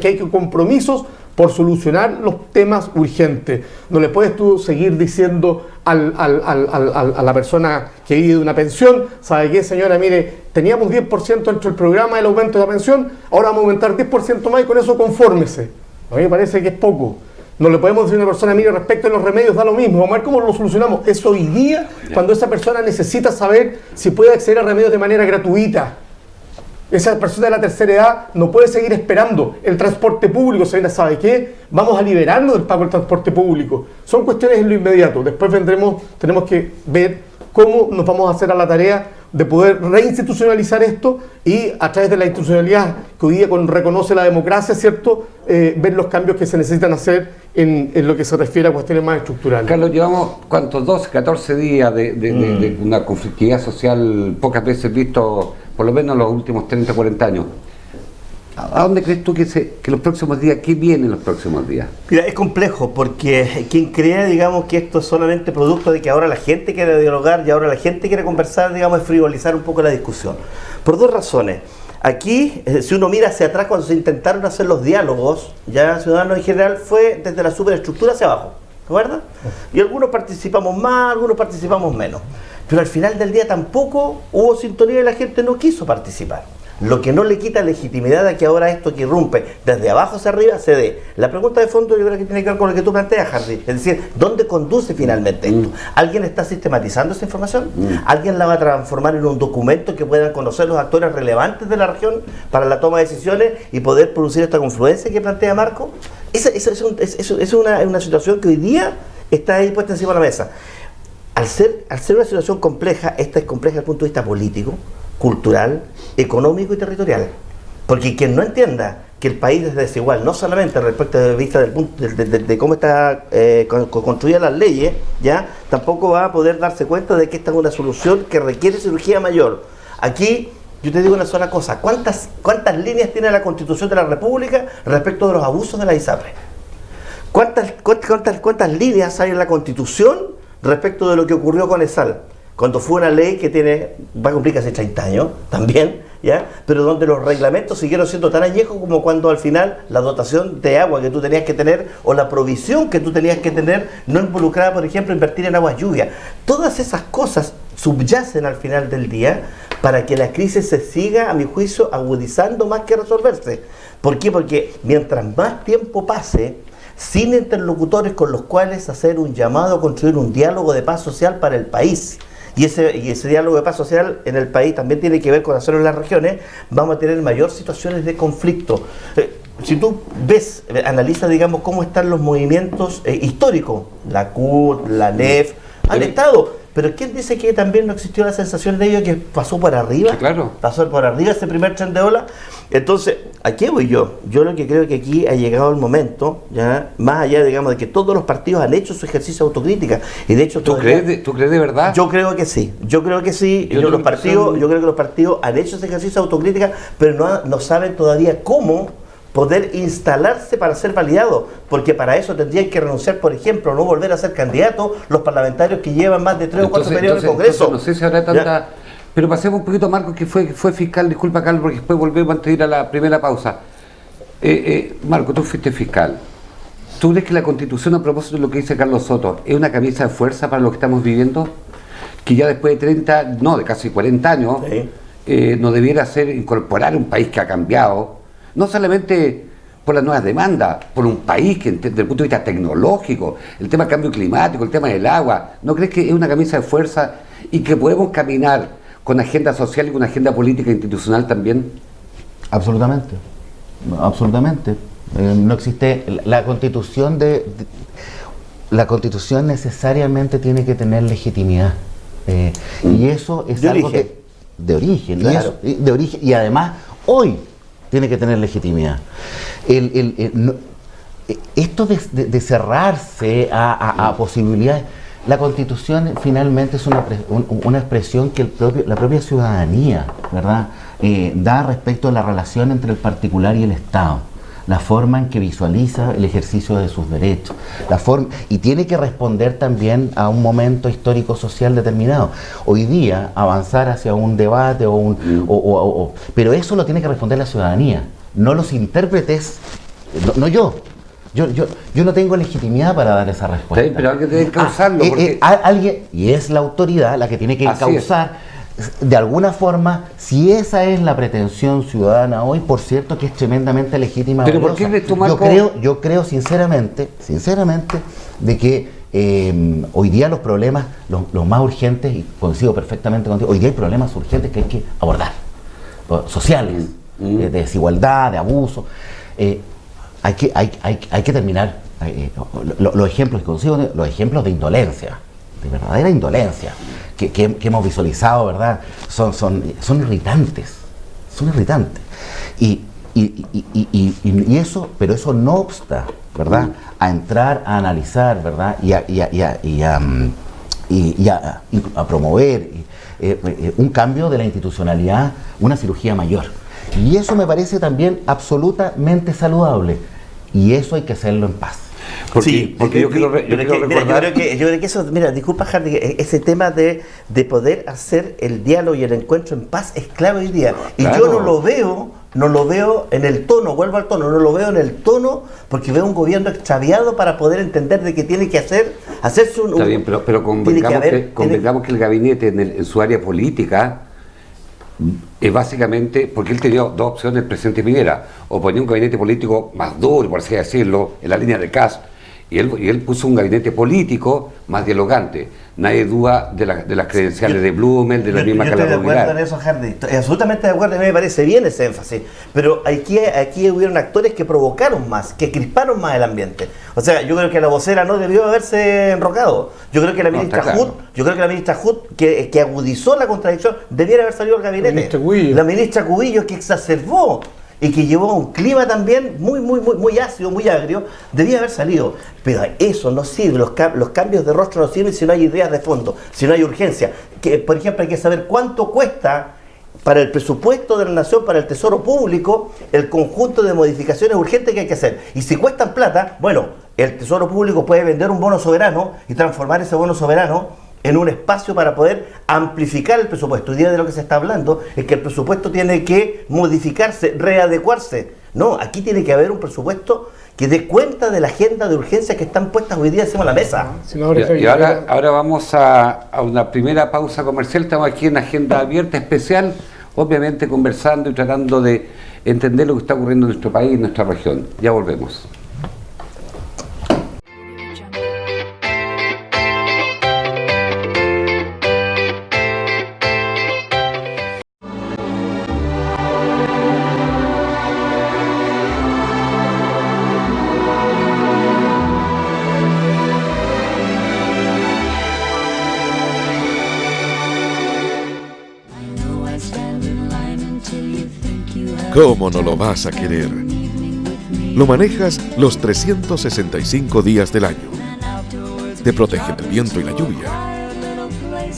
que hay compromisos por solucionar los temas urgentes. No le puedes tú seguir diciendo a la persona que vive de una pensión, ¿sabe qué, señora? Mire, teníamos 10% dentro del programa del aumento de la pensión, ahora vamos a aumentar 10% más y con eso confórmese. A mí me parece que es poco. No le podemos decir a una persona, mire, respecto a los remedios da lo mismo, vamos a ver cómo lo solucionamos. Es hoy día cuando esa persona necesita saber si puede acceder a remedios de manera gratuita. Esa persona de la tercera edad no puede seguir esperando el transporte público. Señora, ¿sabe qué? Vamos a liberarnos del pago del transporte público. Son cuestiones en lo inmediato. Después tenemos que ver cómo nos vamos a hacer a la tarea de poder reinstitucionalizar esto y a través de la institucionalidad que hoy día reconoce la democracia, ¿cierto? Ver los cambios que se necesitan hacer en lo que se refiere a cuestiones más estructurales. Carlos, llevamos, ¿cuántos? 12, 14 días de una conflictividad social pocas veces visto, por lo menos en los últimos 30, 40 años. ¿A dónde crees tú que los próximos días, qué viene en los próximos días? Mira, es complejo porque quien crea, digamos, que esto es solamente producto de que ahora la gente quiere dialogar y ahora la gente quiere conversar, digamos, es frivolizar un poco la discusión. Por dos razones. Aquí, si uno mira hacia atrás, cuando se intentaron hacer los diálogos, ya Ciudadanos en general, fue desde la superestructura hacia abajo, ¿de acuerdo? Y algunos participamos más, algunos participamos menos. Pero al final del día tampoco hubo sintonía y la gente no quiso participar. Lo que no le quita legitimidad a que ahora esto que irrumpe desde abajo hacia arriba se dé. La pregunta de fondo yo creo que tiene que ver con lo que tú planteas, Jardín. Es decir, ¿dónde conduce finalmente esto? ¿Alguien está sistematizando esa información? ¿Alguien la va a transformar en un documento que puedan conocer los actores relevantes de la región para la toma de decisiones y poder producir esta confluencia que plantea Marco? Esa es una situación que hoy día está ahí puesta encima de la mesa. Al ser una situación compleja, esta es compleja desde el punto de vista político, cultural, económico y territorial. Porque quien no entienda que el país es desigual, no solamente respecto de vista de cómo está construidas las leyes, ya tampoco va a poder darse cuenta de que esta es una solución que requiere cirugía mayor. Aquí yo te digo una sola cosa: ¿cuántas líneas tiene la Constitución de la República respecto de los abusos de la ISAPRE? ¿Cuántas líneas hay en la Constitución respecto de lo que ocurrió con ESAL? Cuando fue una ley que va a cumplir casi 30 años también, ¿ya? Pero donde los reglamentos siguieron siendo tan añejos como cuando al final la dotación de agua que tú tenías que tener o la provisión que tú tenías que tener no involucraba, por ejemplo, invertir en aguas lluvia. Todas esas cosas subyacen al final del día para que la crisis se siga, a mi juicio, agudizando más que resolverse. ¿Por qué? Porque mientras más tiempo pase, sin interlocutores con los cuales hacer un llamado a construir un diálogo de paz social para el país, y ese diálogo de paz social en el país también tiene que ver con hacerlo en las regiones, vamos a tener mayor situaciones de conflicto. Si tú analizas, digamos, cómo están los movimientos históricos, la CUT, la NEF, han estado, pero ¿quién dice que también no existió la sensación de ello que pasó por arriba? Sí, claro. Pasó por arriba ese primer tren de ola. Entonces, ¿a qué voy yo? Yo lo que creo que aquí ha llegado el momento, ya más allá, digamos, de que todos los partidos han hecho su ejercicio de autocrítica. Y de hecho, ¿Tú crees de verdad? Yo creo que sí. Yo creo que sí. Yo creo que los partidos han hecho ese ejercicio de autocrítica, pero no saben todavía cómo poder instalarse para ser validado, porque para eso tendrían que renunciar, por ejemplo, no volver a ser candidatos los parlamentarios que llevan más de 3 o 4 periodos en el Congreso. No sé si habrá tanta... ¿Ya? Pero pasemos un poquito a Marco, que fue fiscal. Disculpa, Carlos, porque después volvemos antes de ir a la primera pausa. Marco, tú fuiste fiscal. ¿Tú crees que la Constitución, a propósito de lo que dice Carlos Soto, es una camisa de fuerza para lo que estamos viviendo? Que ya después de de casi 40 años, sí, no debiera ser incorporar un país que ha cambiado, no solamente por las nuevas demandas, por un país que desde el punto de vista tecnológico, el tema del cambio climático, el tema del agua, ¿no crees que es una camisa de fuerza y que podemos caminar con agenda social y con agenda política e institucional también? Absolutamente, absolutamente. No existe la Constitución la Constitución necesariamente tiene que tener legitimidad, y eso es algo que de origen, claro. De origen, y además hoy tiene que tener legitimidad. Esto de cerrarse a posibilidades, la Constitución finalmente es una expresión que la propia ciudadanía, ¿verdad?, da respecto a la relación entre el particular y el Estado, la forma en que visualiza el ejercicio de sus derechos, y tiene que responder también a un momento histórico social determinado. Hoy día avanzar hacia un debate pero eso lo tiene que responder la ciudadanía, no los intérpretes, no yo. Yo no tengo legitimidad para dar esa respuesta. Sí, pero alguien tiene que causarlo. Alguien, y es la autoridad la que tiene que causar. De alguna forma, si esa es la pretensión ciudadana hoy, por cierto que es tremendamente legítima. Pero ¿por qué crees tú, Marco? Yo creo sinceramente, de que hoy día los problemas, los más urgentes, y coincido perfectamente contigo, hoy día hay problemas urgentes que hay que abordar, sociales, de desigualdad, de abuso. Hay que terminar los ejemplos que consigo, los ejemplos de indolencia, de verdadera indolencia que hemos visualizado, ¿verdad? Son irritantes, y eso, pero eso no obsta, ¿verdad?, a entrar a analizar, ¿verdad?, y a promover un cambio de la institucionalidad, una cirugía mayor. Y eso me parece también absolutamente saludable. Y eso hay que hacerlo en paz. Porque yo quiero recordar... Yo creo que eso, mira, disculpa Hardy, ese tema de poder hacer el diálogo y el encuentro en paz es clave hoy día. Y claro. Yo no lo veo en el tono, vuelvo al tono, no lo veo en el tono porque veo un gobierno extraviado para poder entender de que tiene que hacerse un... Está bien, pero convengamos que el gabinete en su área política es básicamente, porque él tenía dos opciones, el presidente Piñera, o ponía un gabinete político más duro, por así decirlo, en la línea de Kast, y él puso un gabinete político más dialogante. Nadie duda de las credenciales de Blumel, de la misma Carla Rubilar. Estoy de acuerdo en eso, Hardy, estoy absolutamente de acuerdo, a mí me parece bien ese énfasis, pero aquí hubieron actores que provocaron más, que crisparon más el ambiente. O sea, yo creo que la vocera no debió haberse enrocado. Yo creo que la ministra Hood, que agudizó la contradicción, debiera haber salido del gabinete. La ministra Cubillos, que exacerbó y que llevó a un clima también muy ácido, muy agrio, debía haber salido. Pero eso no sirve, los cambios de rostro no sirven si no hay ideas de fondo, si no hay urgencia. Por ejemplo, hay que saber cuánto cuesta para el presupuesto de la nación, para el tesoro público, el conjunto de modificaciones urgentes que hay que hacer. Y si cuestan plata, bueno, el tesoro público puede vender un bono soberano y transformar ese bono soberano en un espacio para poder amplificar el presupuesto. Hoy día de lo que se está hablando es que el presupuesto tiene que modificarse, readecuarse. No, aquí tiene que haber un presupuesto que dé cuenta de la agenda de urgencias que están puestas hoy día encima de la mesa. Y ahora vamos a una primera pausa comercial. Estamos aquí en Agenda Abierta Especial, obviamente conversando y tratando de entender lo que está ocurriendo en nuestro país y en nuestra región. Ya volvemos. ¿Cómo no lo vas a querer? Lo manejas los 365 días del año. Te protege del viento y la lluvia.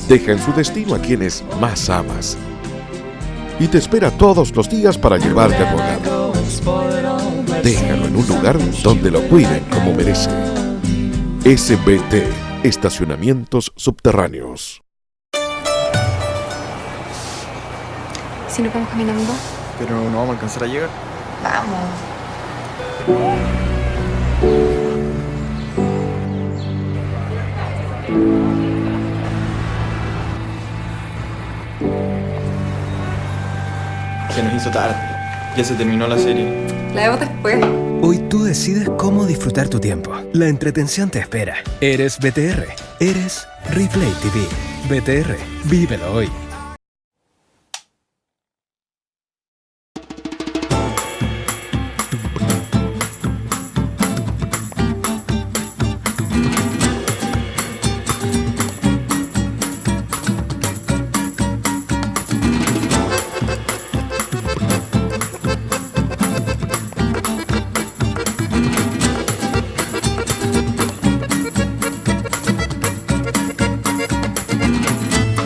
Deja en su destino a quienes más amas. Y te espera todos los días para llevarte a tu hogar. Déjalo en un lugar donde lo cuiden como merece. SBT, Estacionamientos Subterráneos. ¿Si nos vamos caminando? Pero no vamos a alcanzar a llegar. Vamos. Se nos hizo tarde. Ya se terminó la serie. La vemos después. Hoy tú decides cómo disfrutar tu tiempo. La entretención te espera. Eres BTR. Eres Replay TV. BTR. Vívelo hoy.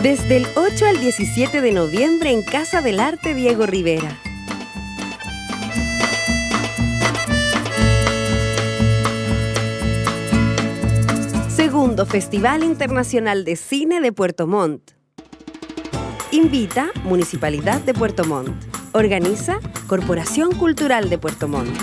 Desde el 8 al 17 de noviembre en Casa del Arte Diego Rivera. Segundo Festival Internacional de Cine de Puerto Montt. Invita Municipalidad de Puerto Montt. Organiza Corporación Cultural de Puerto Montt.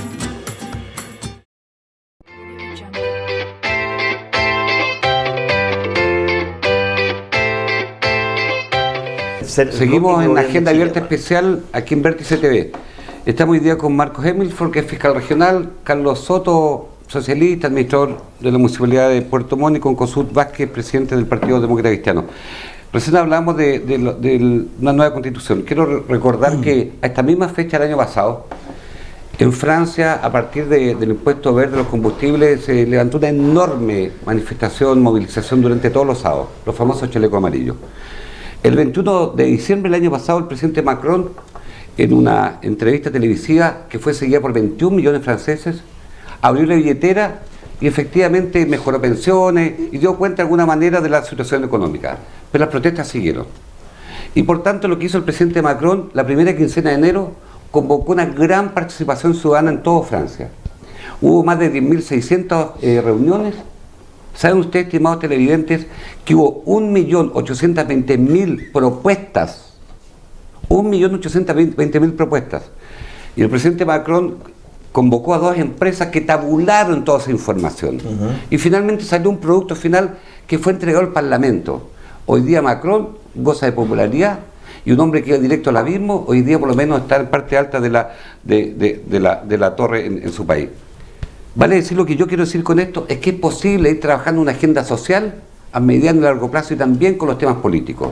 Seguimos en Agenda Abierta Especial aquí en Vértice TV. Estamos hoy día con Marcos Hemilford, que es fiscal regional, Carlos Soto, socialista, administrador de la Municipalidad de Puerto Montt, y con Cosut Vázquez, presidente del Partido Demócrata Cristiano. Recién hablamos de una nueva constitución. Quiero recordar que a esta misma fecha del año pasado, en Francia, a partir del impuesto verde de los combustibles, se levantó una enorme manifestación, movilización durante todos los sábados, los famosos chalecos amarillos. El 21 de diciembre del año pasado, el presidente Macron, en una entrevista televisiva que fue seguida por 21 millones de franceses, abrió la billetera y efectivamente mejoró pensiones y dio cuenta de alguna manera de la situación económica. Pero las protestas siguieron. Y por tanto lo que hizo el presidente Macron, la primera quincena de enero, convocó una gran participación ciudadana en toda Francia. Hubo más de 10.600 reuniones. ¿Saben ustedes, estimados televidentes, que hubo 1.820.000 propuestas? 1.820.000 propuestas. Y el presidente Macron convocó a 2 empresas que tabularon toda esa información. Y finalmente salió un producto final que fue entregado al Parlamento. Hoy día Macron goza de popularidad y un hombre que iba directo al abismo, hoy día por lo menos está en parte alta de la torre en su país. Vale decir, lo que yo quiero decir con esto es que es posible ir trabajando una agenda social a mediano y largo plazo y también con los temas políticos.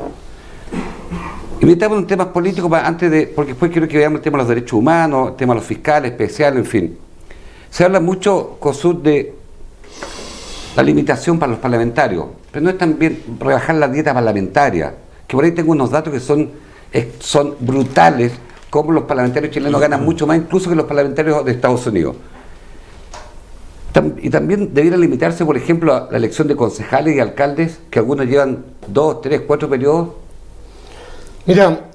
Y metamos en temas políticos porque después quiero que veamos el tema de los derechos humanos, el tema de los fiscales, especiales, en fin. Se habla mucho, COSUD, de la limitación para los parlamentarios, pero no es también rebajar la dieta parlamentaria, que por ahí tengo unos datos que son brutales, como los parlamentarios chilenos ganan mucho más incluso que los parlamentarios de Estados Unidos. Y también debiera limitarse, por ejemplo, a la elección de concejales y alcaldes, que algunos llevan 2, 3, 4 periodos. Mira,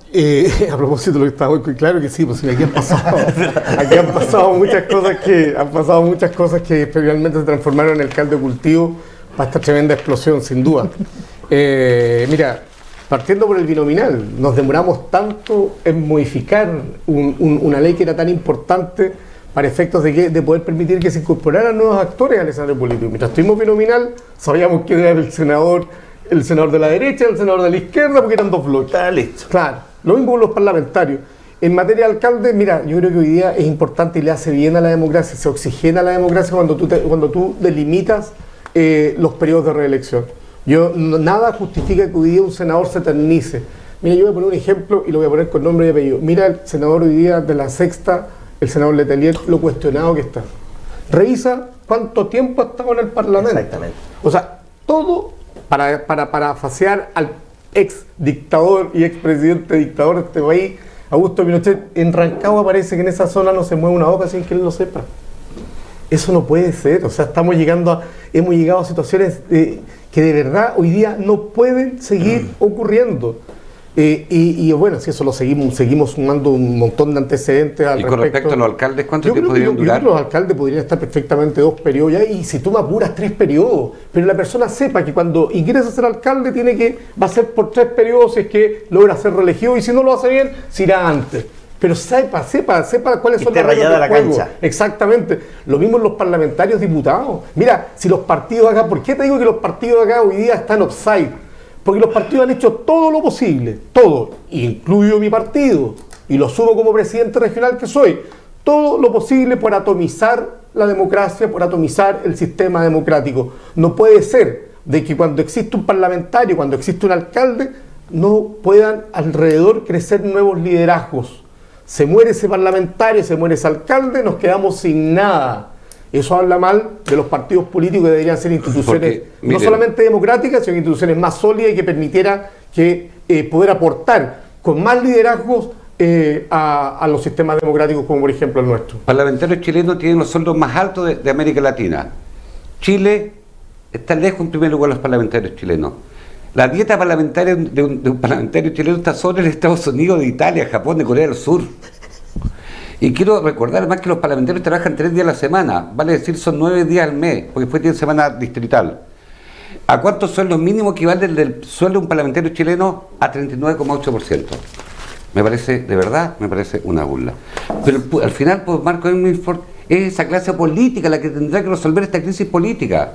a propósito de lo que está muy claro que sí, pues aquí han pasado muchas cosas que finalmente se transformaron en el caldo de cultivo para esta tremenda explosión, sin duda. Mira, partiendo por el binominal, nos demoramos tanto en modificar una ley que era tan importante para efectos de poder permitir que se incorporaran nuevos actores al escenario político. Mientras tuvimos binominal, sabíamos que era el senador de la derecha, el senador de la izquierda, porque eran 2 bloques. Está listo. Claro, lo mismo con los parlamentarios. En materia de alcalde, mira, yo creo que hoy día es importante y le hace bien a la democracia, se oxigena la democracia cuando tú delimitas los periodos de reelección. Nada justifica que hoy día un senador se eternice. Mira, yo voy a poner un ejemplo y lo voy a poner con nombre y apellido. Mira el senador hoy día de la Sexta, el senador Letelier, lo cuestionado que está. Revisa cuánto tiempo ha estado en el Parlamento. Exactamente. O sea, todo para facear al ex dictador y expresidente dictador de este país, Augusto Pinochet. En Rancagua parece que en esa zona no se mueve una hoja sin que él lo sepa. Eso no puede ser. O sea, hemos llegado a situaciones que de verdad hoy día no pueden seguir ocurriendo. Y bueno, si eso lo seguimos sumando un montón de antecedentes al respecto. Y con respecto a los alcaldes, ¿cuánto tiempo podrían durar? Yo creo que los alcaldes podrían estar perfectamente 2 periodos ya, y si tú me apuras 3 periodos, pero la persona sepa que cuando ingresa a ser alcalde va a ser por 3 periodos si es que logra ser reelegido, y si no lo hace bien, se irá antes. Pero sepa cuáles son las reglas del juego. Cancha. Exactamente. Lo mismo en los parlamentarios diputados. Mira, si los partidos acá, ¿por qué te digo que los partidos acá hoy día están offside? Porque los partidos han hecho todo lo posible, todo, incluyo mi partido, y lo sumo como presidente regional que soy, todo lo posible por atomizar la democracia, por atomizar el sistema democrático. No puede ser de que cuando existe un parlamentario, cuando existe un alcalde, no puedan alrededor crecer nuevos liderazgos. Se muere ese parlamentario, se muere ese alcalde, nos quedamos sin nada. Eso habla mal de los partidos políticos, que deberían ser instituciones no solamente democráticas, sino instituciones más sólidas y que permitieran poder aportar con más liderazgos a los sistemas democráticos, como por ejemplo el nuestro. Los parlamentarios chilenos tienen los sueldos más altos de América Latina. Chile está lejos en primer lugar de los parlamentarios chilenos. La dieta parlamentaria de un parlamentario chileno está sobre el Estados Unidos, de Italia, Japón, de Corea del Sur. Y quiero recordar más que los parlamentarios trabajan 3 días a la semana, vale decir son 9 días al mes, porque después tienen semana distrital. ¿A cuántos sueldos mínimos equivale el del sueldo de un parlamentario chileno? A 39,8%. Me parece, de verdad, una burla. Pero al final, pues Marco, es esa clase política la que tendrá que resolver esta crisis política.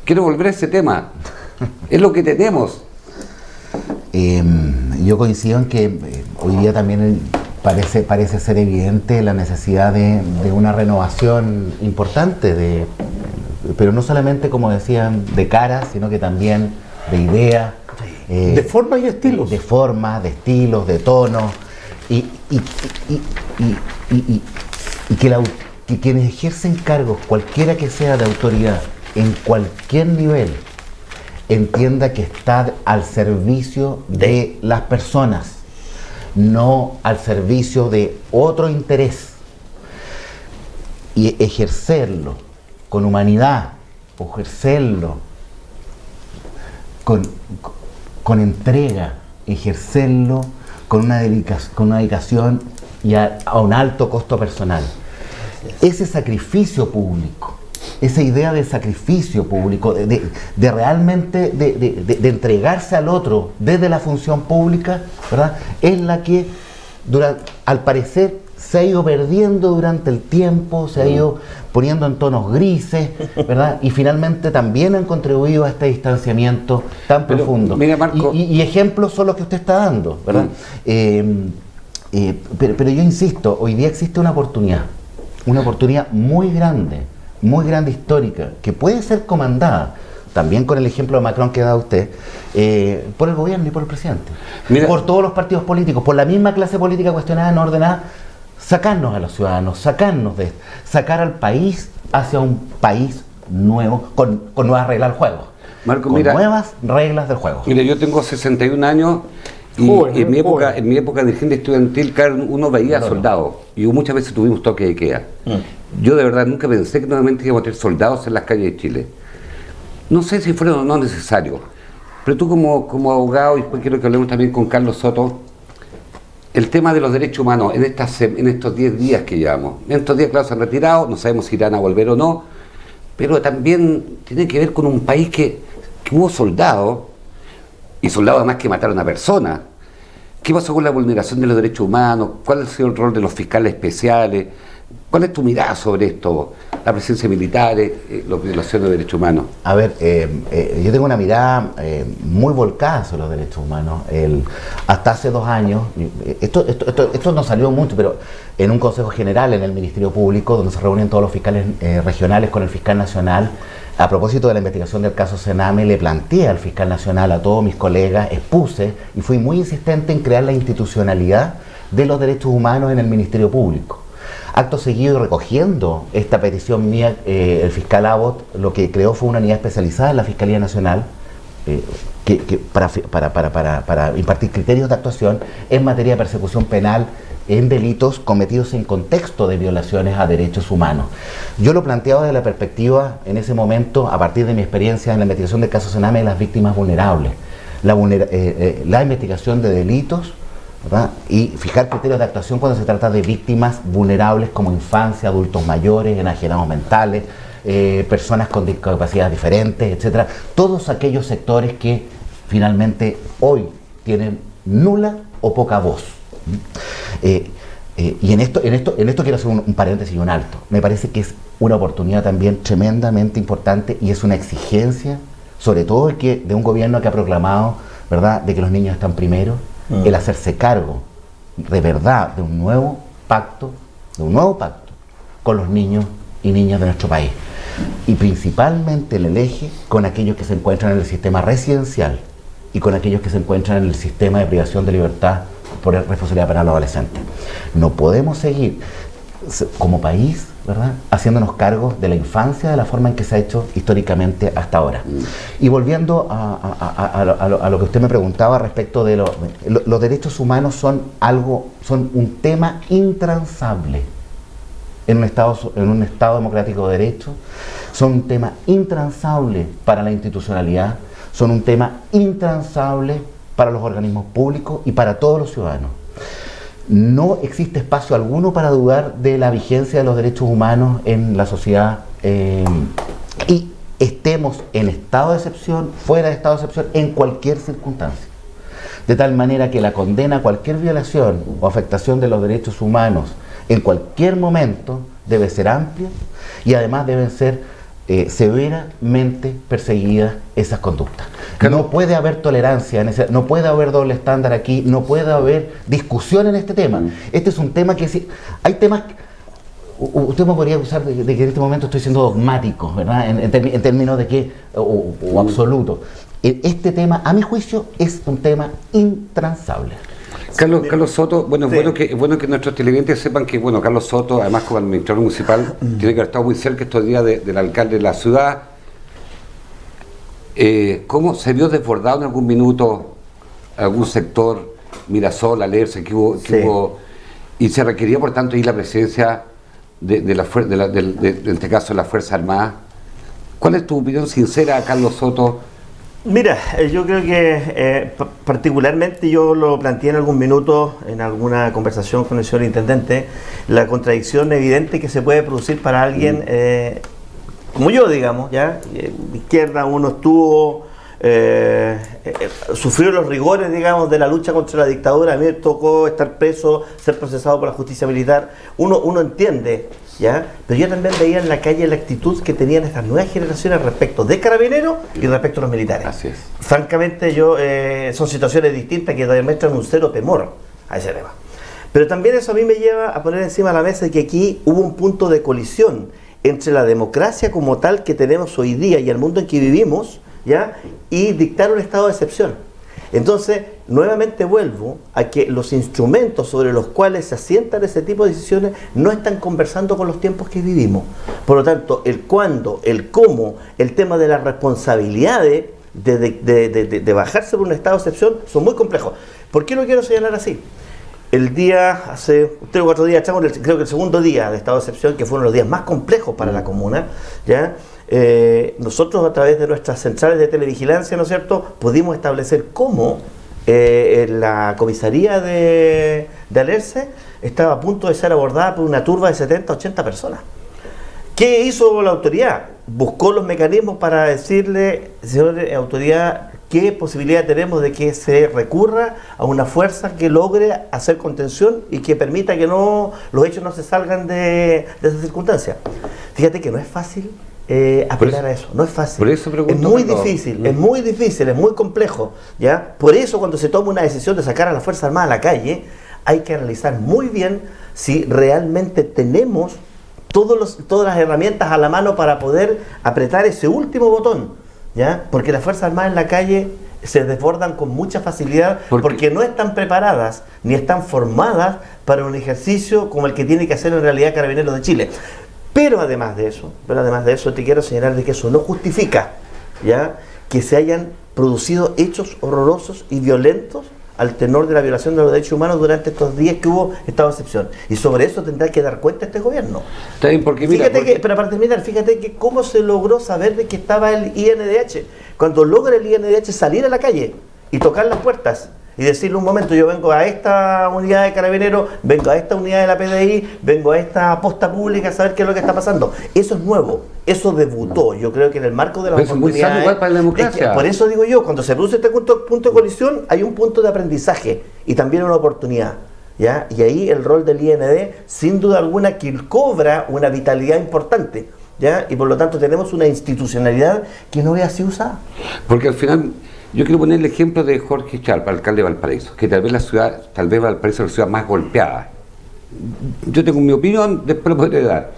Quiero volver a ese tema. Es lo que tenemos. Yo coincido en que hoy día también parece ser evidente la necesidad de una renovación importante, pero no solamente, como decían, de cara, sino que también de ideas. De formas y estilos. De formas, de estilos, de tonos. Y que quienes ejercen cargos, cualquiera que sea de autoridad, en cualquier nivel, entienda que está al servicio de las personas, no al servicio de otro interés, y ejercerlo con humanidad, ejercerlo con entrega, ejercerlo con una dedicación y a un alto costo personal. Ese sacrificio público, esa idea de sacrificio público, de realmente de entregarse al otro desde la función pública, ¿verdad?, es la que al parecer se ha ido perdiendo durante el tiempo, se ha ido poniendo en tonos grises, ¿verdad? Y finalmente también han contribuido a este distanciamiento tan profundo. Mira, Marco, y ejemplos son los que usted está dando, ¿verdad? Pero yo insisto, hoy día existe una oportunidad muy grande histórica, que puede ser comandada, también con el ejemplo de Macron que da usted, por el gobierno y por el presidente. Mira, por todos los partidos políticos, por la misma clase política cuestionada, no ordenada, sacarnos a los ciudadanos, sacar al país hacia un país nuevo, con nuevas reglas del juego. Marco, con nuevas reglas del juego. Mira, yo tengo 61 años y en mi época de dirigente estudiantil, uno veía soldados y muchas veces tuvimos toque de queda. Yo de verdad nunca pensé que nuevamente íbamos a tener soldados en las calles de Chile. No sé si fueron o no necesarios, pero tú como abogado, y después quiero que hablemos también con Carlos Soto, el tema de los derechos humanos en estos 10 días que llevamos. En estos días, claro, se han retirado, no sabemos si irán a volver o no, pero también tiene que ver con un país que hubo soldados, y soldados además que mataron a personas. ¿Qué pasó con la vulneración de los derechos humanos? ¿Cuál ha sido el rol de los fiscales especiales? ¿Cuál es tu mirada sobre esto? La presencia militar, las violaciones de derechos humanos. A ver, yo tengo una mirada muy volcada sobre los derechos humanos. Hasta hace 2 años, esto no salió mucho, pero en un consejo general en el Ministerio Público, donde se reúnen todos los fiscales regionales con el fiscal nacional, a propósito de la investigación del caso Sename, le planteé al fiscal nacional, a todos mis colegas, expuse y fui muy insistente en crear la institucionalidad de los derechos humanos en el Ministerio Público. Acto seguido, recogiendo esta petición mía, el fiscal Abbott lo que creó fue una unidad especializada en la Fiscalía Nacional para impartir criterios de actuación en materia de persecución penal en delitos cometidos en contexto de violaciones a derechos humanos. Yo lo planteaba desde la perspectiva, en ese momento, a partir de mi experiencia en la investigación del caso Sename, de las víctimas vulnerables, la investigación de delitos, ¿verdad?, y fijar criterios de actuación cuando se trata de víctimas vulnerables como infancia, adultos mayores, enajenados mentales, personas con discapacidades diferentes, etcétera. Todos aquellos sectores que finalmente hoy tienen nula o poca voz. Y en esto quiero hacer un paréntesis y un alto. Me parece que es una oportunidad también tremendamente importante y es una exigencia, sobre todo de un gobierno que ha proclamado, ¿verdad?, de que los niños están primero, el hacerse cargo de verdad de un nuevo pacto con los niños y niñas de nuestro país, y principalmente en el eje con aquellos que se encuentran en el sistema residencial y con aquellos que se encuentran en el sistema de privación de libertad por responsabilidad penal adolescente. No podemos seguir como país, ¿verdad?, haciéndonos cargos de la infancia de la forma en que se ha hecho históricamente hasta ahora. Y volviendo a lo que usted me preguntaba respecto de los derechos humanos, son un tema intransable en un Estado democrático de derecho, son un tema intransable para la institucionalidad, son un tema intransable para los organismos públicos y para todos los ciudadanos. No existe espacio alguno para dudar de la vigencia de los derechos humanos en la sociedad, y estemos en estado de excepción, fuera de estado de excepción, en cualquier circunstancia. De tal manera que la condena a cualquier violación o afectación de los derechos humanos en cualquier momento debe ser amplia y además deben ser severamente perseguidas esas conductas. No puede haber tolerancia, no puede haber doble estándar aquí, no puede haber discusión en este tema. Este es un tema que hay temas. Usted me podría acusar de que en este momento estoy siendo dogmático, ¿verdad?, en términos de que o absoluto. Este tema, a mi juicio, es un tema intransable. Carlos Soto, bueno, es bueno que nuestros televidentes sepan que, bueno, Carlos Soto, además como administrador municipal, tiene que haber estado muy cerca estos días del alcalde de la ciudad. ¿Cómo se vio desbordado en algún minuto algún sector, Mirasol, Alerce, que hubo, y se requería, por tanto, ir la presencia de este caso, de las Fuerzas Armadas? ¿Cuál es tu opinión sincera, Carlos Soto, Mira, yo creo que particularmente yo lo planteé en algún minuto, en alguna conversación con el señor Intendente, la contradicción evidente que se puede producir para alguien como yo, digamos, ¿ya? De izquierda uno estuvo, sufrió los rigores, digamos, de la lucha contra la dictadura, a mí me tocó estar preso, ser procesado por la justicia militar, uno entiende, ¿ya? Pero yo también veía en la calle la actitud que tenían estas nuevas generaciones respecto de Carabineros y respecto a los militares. Así es. Francamente, son situaciones distintas que demuestran un cero temor a ese tema. Pero también eso a mí me lleva a poner encima de la mesa que aquí hubo un punto de colisión entre la democracia como tal que tenemos hoy día y el mundo en que vivimos, ¿ya? Y dictar un estado de excepción. Entonces, nuevamente vuelvo a que los instrumentos sobre los cuales se asientan ese tipo de decisiones no están conversando con los tiempos que vivimos. Por lo tanto, el cuándo, el cómo, el tema de las responsabilidades de bajarse por un estado de excepción son muy complejos. ¿Por qué lo quiero señalar así? El día, hace 3 o 4 días, creo que el segundo día de estado de excepción, que fueron los días más complejos para la comuna, ¿ya? Nosotros a través de nuestras centrales de televigilancia, ¿no es cierto?, pudimos establecer cómo la comisaría de Alerce estaba a punto de ser abordada por una turba de 70, 80 personas. ¿Qué hizo la autoridad? Buscó los mecanismos para decirle, señor autoridad, ¿qué posibilidad tenemos de que se recurra a una fuerza que logre hacer contención y que permita que los hechos no se salgan de esas circunstancias? Fíjate que no es fácil apelar a eso, no es fácil. Por eso pregunto, es muy difícil, es muy complejo, ¿ya? Por eso cuando se toma una decisión de sacar a la Fuerza Armada a la calle, hay que analizar muy bien si realmente tenemos todas las herramientas a la mano para poder apretar ese último botón, ¿ya? Porque las Fuerzas Armadas en la calle se desbordan con mucha facilidad porque no están preparadas ni están formadas para un ejercicio como el que tiene que hacer en realidad Carabineros de Chile. Pero además de eso te quiero señalar de que eso no justifica, ¿ya?, que se hayan producido hechos horrorosos y violentos al tenor de la violación de los derechos humanos durante estos días que hubo estado de excepción. Y sobre eso tendrá que dar cuenta este gobierno. Está bien, porque mira, pero para terminar, fíjate que cómo se logró saber de que estaba el INDH. Cuando logra el INDH salir a la calle y tocar las puertas y decirle un momento, yo vengo a esta unidad de Carabineros, vengo a esta unidad de la PDI, vengo a esta posta pública a saber qué es lo que está pasando. Eso es nuevo, eso debutó. Yo creo que en el marco de la oportunidad. Es muy sano igual para la democracia. Por eso digo yo, cuando se produce este punto de colisión, hay un punto de aprendizaje y también una oportunidad, ¿ya? Y ahí el rol del IND, sin duda alguna, que cobra una vitalidad importante, ¿ya? Y por lo tanto tenemos una institucionalidad que no es así usada. Porque al final, yo quiero poner el ejemplo de Jorge Sharp, alcalde de Valparaíso, que tal vez Valparaíso es la ciudad más golpeada. Yo tengo mi opinión, después lo podré dar.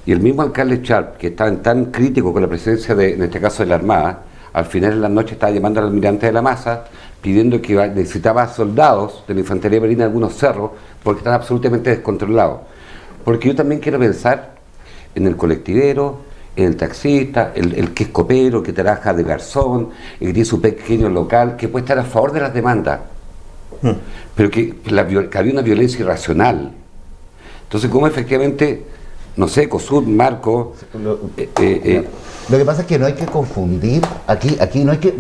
Y el mismo alcalde Sharp, que estaba tan crítico con la presencia en este caso de la Armada, al final de la noche estaba llamando al almirante de la Maza, pidiendo que necesitaba soldados de la infantería marina en algunos cerros, porque están absolutamente descontrolados. Porque yo también quiero pensar en el colectivero, en el taxista, el que es copero, que trabaja de garzón, el que tiene su pequeño local, que puede estar a favor de las demandas, pero que había una violencia irracional. Entonces, ¿cómo efectivamente, no sé, COSUR, Marco... Lo que pasa es que no hay que confundir, aquí no hay que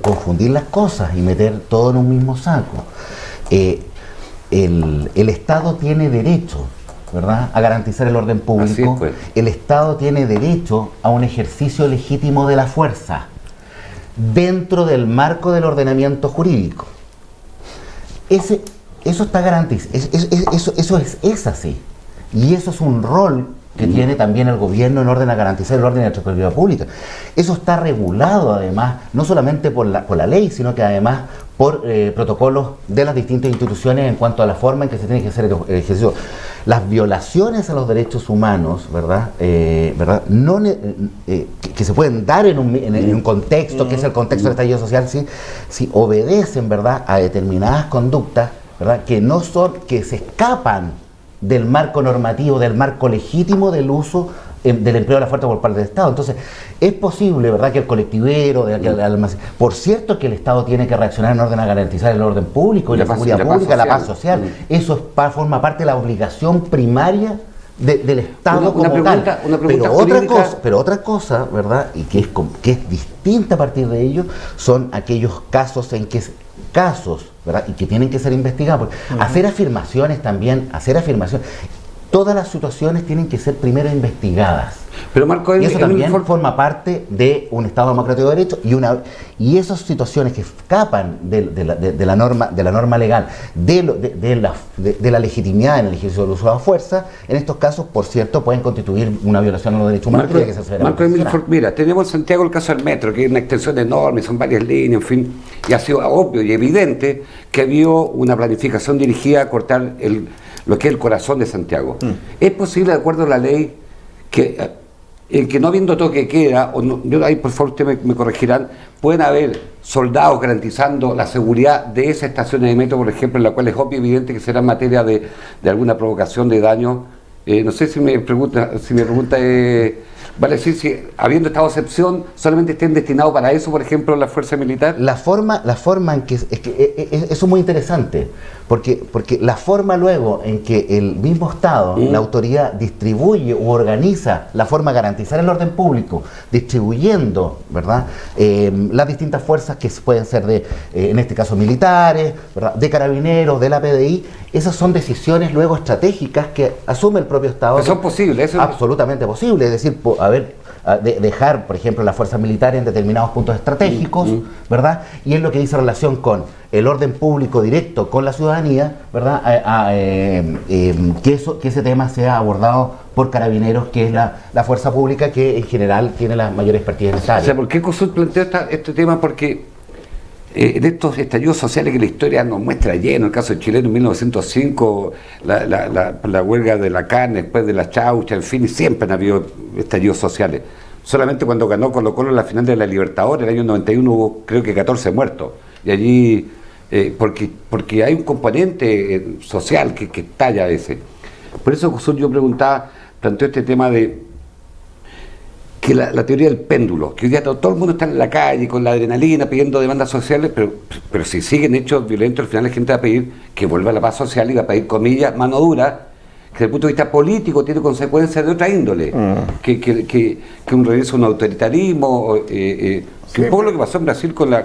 confundir las cosas y meter todo en un mismo saco. El Estado tiene derecho, ¿verdad?, a garantizar el orden público. Pues. El Estado tiene derecho a un ejercicio legítimo de la fuerza dentro del marco del ordenamiento jurídico. Eso está garantizado, eso es así. Y eso es un rol que tiene también el gobierno en orden a garantizar el orden de la tranquilidad pública. Eso está regulado además, no solamente por la ley, sino que además por protocolos de las distintas instituciones en cuanto a la forma en que se tiene que hacer el ejercicio. Las violaciones a los derechos humanos, ¿verdad? No, que se pueden dar en un contexto, que es el contexto del estallido social, sí obedecen, ¿verdad?, a determinadas conductas, ¿verdad?, que se escapan del marco normativo, del marco legítimo del uso del empleo de la fuerza por parte del Estado. Entonces, es posible, ¿verdad?, que el colectivero, por cierto que el Estado tiene que reaccionar en orden a garantizar el orden público y la seguridad pública, la paz social. Eso forma parte de la obligación primaria del Estado Una como pregunta tal. jurídica. Pero otra cosa, ¿verdad? Y que es distinta a partir de ello, son aquellos casos en que ¿verdad? Y que tienen que ser investigados. Hacer afirmaciones, todas las situaciones tienen que ser primero investigadas. Pero Marco, y eso también forma parte de un Estado democrático de derecho y esas situaciones que escapan de la norma legal, de la legitimidad en el ejercicio del uso de la fuerza, en estos casos, por cierto, pueden constituir una violación a los derechos humanos. Marco Emil, mira, tenemos en Santiago el caso del metro, que es una extensión enorme, son varias líneas, en fin, y ha sido obvio y evidente que había una planificación dirigida a cortar lo que es el corazón de Santiago. ¿Es posible, de acuerdo a la ley, que no habiendo toque de queda, yo ahí por favor ustedes me corregirán, pueden haber soldados garantizando la seguridad de esas estaciones de metro, por ejemplo, en la cual es obvio y evidente que será en materia de alguna provocación de daño? No sé si mi pregunta vale decir si habiendo esta excepción solamente estén destinados para eso, por ejemplo, la fuerza militar. La forma en que eso es muy interesante, porque la forma luego en que el mismo Estado, la autoridad, distribuye u organiza la forma de garantizar el orden público, distribuyendo, ¿verdad?, las distintas fuerzas que pueden ser en este caso militares, ¿verdad?, de carabineros, de la PDI, esas son decisiones luego estratégicas que asume el propio Estado. Que son posibles, eso absolutamente posible, es decir, dejar, por ejemplo, las fuerzas militares en determinados puntos estratégicos, ¿verdad? Y es lo que dice relación con el orden público directo con la ciudadanía, ¿verdad? Que ese tema sea abordado por carabineros, que es la fuerza pública que en general tiene la mayor expertise en esta área. O sea, ¿por qué COSUD planteó este tema? Porque en estos estallidos sociales que la historia nos muestra lleno, el caso de chileno en 1905, la huelga de la carne, después de la chaucha, en fin, siempre han habido estallidos sociales. Solamente cuando ganó Colo-Colo en la final de la Libertadores, el año 91, hubo creo que 14 muertos. Y allí, porque hay un componente social que estalla ese. Por eso COSUD, yo planteó este tema de que la teoría del péndulo, que hoy día todo el mundo está en la calle con la adrenalina pidiendo demandas sociales, pero si siguen hechos violentos, al final la gente va a pedir que vuelva la paz social y va a pedir, comillas, mano dura, que desde el punto de vista político tiene consecuencias de otra índole, que un regreso a un autoritarismo, que un poco lo que pasó en Brasil con la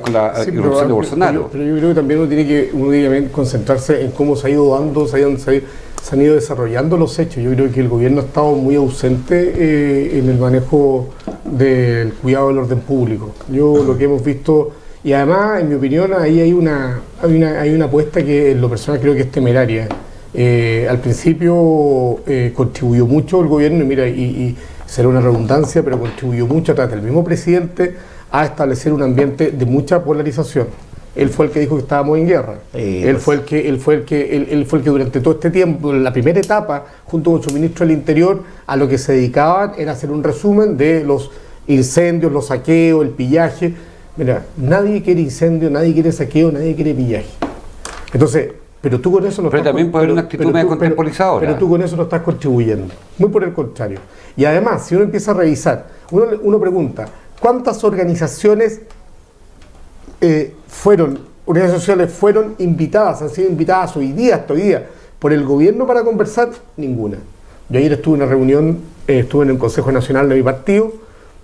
irrupción de Bolsonaro. Pero yo creo que también uno tiene que concentrarse en cómo se ha ido dando, se han ido desarrollando los hechos. Yo creo que el gobierno ha estado muy ausente en el manejo del cuidado del orden público. Lo que hemos visto, y además, en mi opinión, ahí hay una apuesta que en lo personal creo que es temeraria. Al principio contribuyó mucho el gobierno, y será una redundancia, pero contribuyó mucho a través del mismo presidente a establecer un ambiente de mucha polarización. Él fue el que dijo que estábamos en guerra. Él fue el que durante todo este tiempo, en la primera etapa, junto con su ministro del Interior, a lo que se dedicaban era hacer un resumen de los incendios, los saqueos, el pillaje. Mira, nadie quiere incendio, nadie quiere saqueo, nadie quiere pillaje. Entonces, pero tú con eso no pero estás... también puede haber una actitud medio contemporizadora. Pero tú con eso no estás contribuyendo. Muy por el contrario. Y además, si uno empieza a revisar, uno pregunta, ¿cuántas organizaciones fueron invitadas, han sido invitadas hasta hoy día, por el gobierno para conversar? Ninguna. Yo ayer estuve en una reunión, estuve en el Consejo Nacional de mi partido,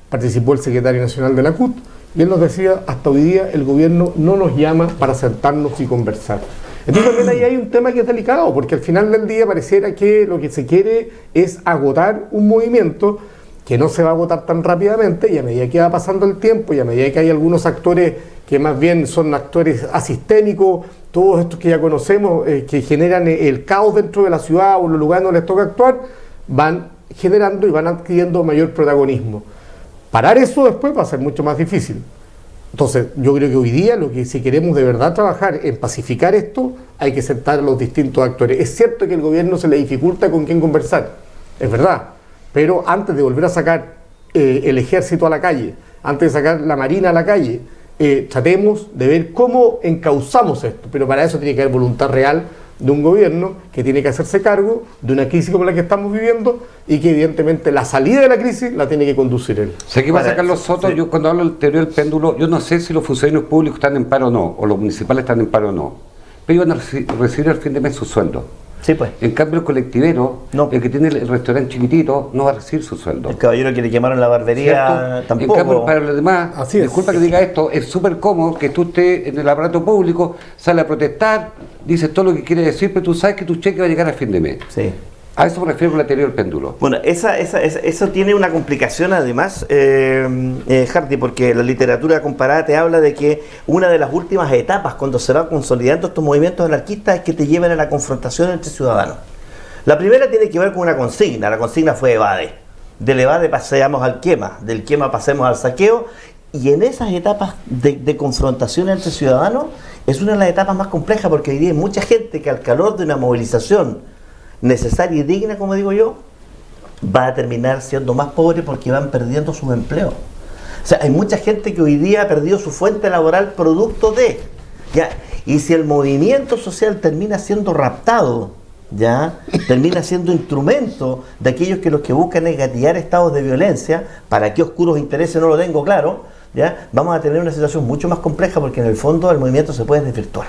participó el secretario nacional de la CUT, y él nos decía, hasta hoy día el gobierno no nos llama para sentarnos y conversar. Entonces también ahí hay un tema que es delicado, porque al final del día pareciera que lo que se quiere es agotar un movimiento que no se va a agotar tan rápidamente, y a medida que va pasando el tiempo y a medida que hay algunos actores que más bien son actores asistémicos, todos estos que ya conocemos, que generan el caos dentro de la ciudad o en los lugares donde les toca actuar, van generando y van adquiriendo mayor protagonismo. Parar eso después va a ser mucho más difícil. Entonces, yo creo que hoy día, si queremos de verdad trabajar en pacificar esto, hay que sentar a los distintos actores. Es cierto que el gobierno se le dificulta con quién conversar, es verdad, pero antes de volver a sacar el ejército a la calle, antes de sacar la marina a la calle, tratemos de ver cómo encauzamos esto, pero para eso tiene que haber voluntad real de un gobierno que tiene que hacerse cargo de una crisis como la que estamos viviendo, y que evidentemente la salida de la crisis la tiene que conducir él. Sé que va a sacar los Soto, sí. Yo cuando hablo del teoría del péndulo, yo no sé si los funcionarios públicos están en paro o no, o los municipales están en paro o no, pero iban a recibir al fin de mes su sueldo. Sí, pues. En cambio, el colectivero, No. el que tiene el restaurante chiquitito, no va a recibir su sueldo. El caballero que le quemaron la barbería ¿Cierto? tampoco. En cambio, para los demás, Así es. disculpa que diga esto, es súper cómodo que tú estés en el aparato público, sale a protestar, dices todo lo que quiere decir, pero tú sabes que tu cheque va a llegar a fin de mes. Sí. A eso me refiero con la teoría del péndulo. Bueno, eso tiene una complicación además, Hardy, porque la literatura comparada te habla de que una de las últimas etapas cuando se van consolidando estos movimientos anarquistas es que te llevan a la confrontación entre ciudadanos. La primera tiene que ver con una consigna, la consigna fue evade. Del evade paseamos al quema, del quema pasemos al saqueo, y en esas etapas de confrontación entre ciudadanos es una de las etapas más complejas porque hoy día hay mucha gente que al calor de una movilización necesaria y digna, como digo yo, va a terminar siendo más pobre porque van perdiendo sus empleos. O sea, hay mucha gente que hoy día ha perdido su fuente laboral producto de, ¿ya? Y si el movimiento social termina siendo raptado, ¿ya? Termina siendo instrumento de aquellos que los que buscan es gatillar estados de violencia, para qué oscuros intereses no lo tengo claro, ¿ya? Vamos a tener una situación mucho más compleja porque en el fondo el movimiento se puede desvirtuar.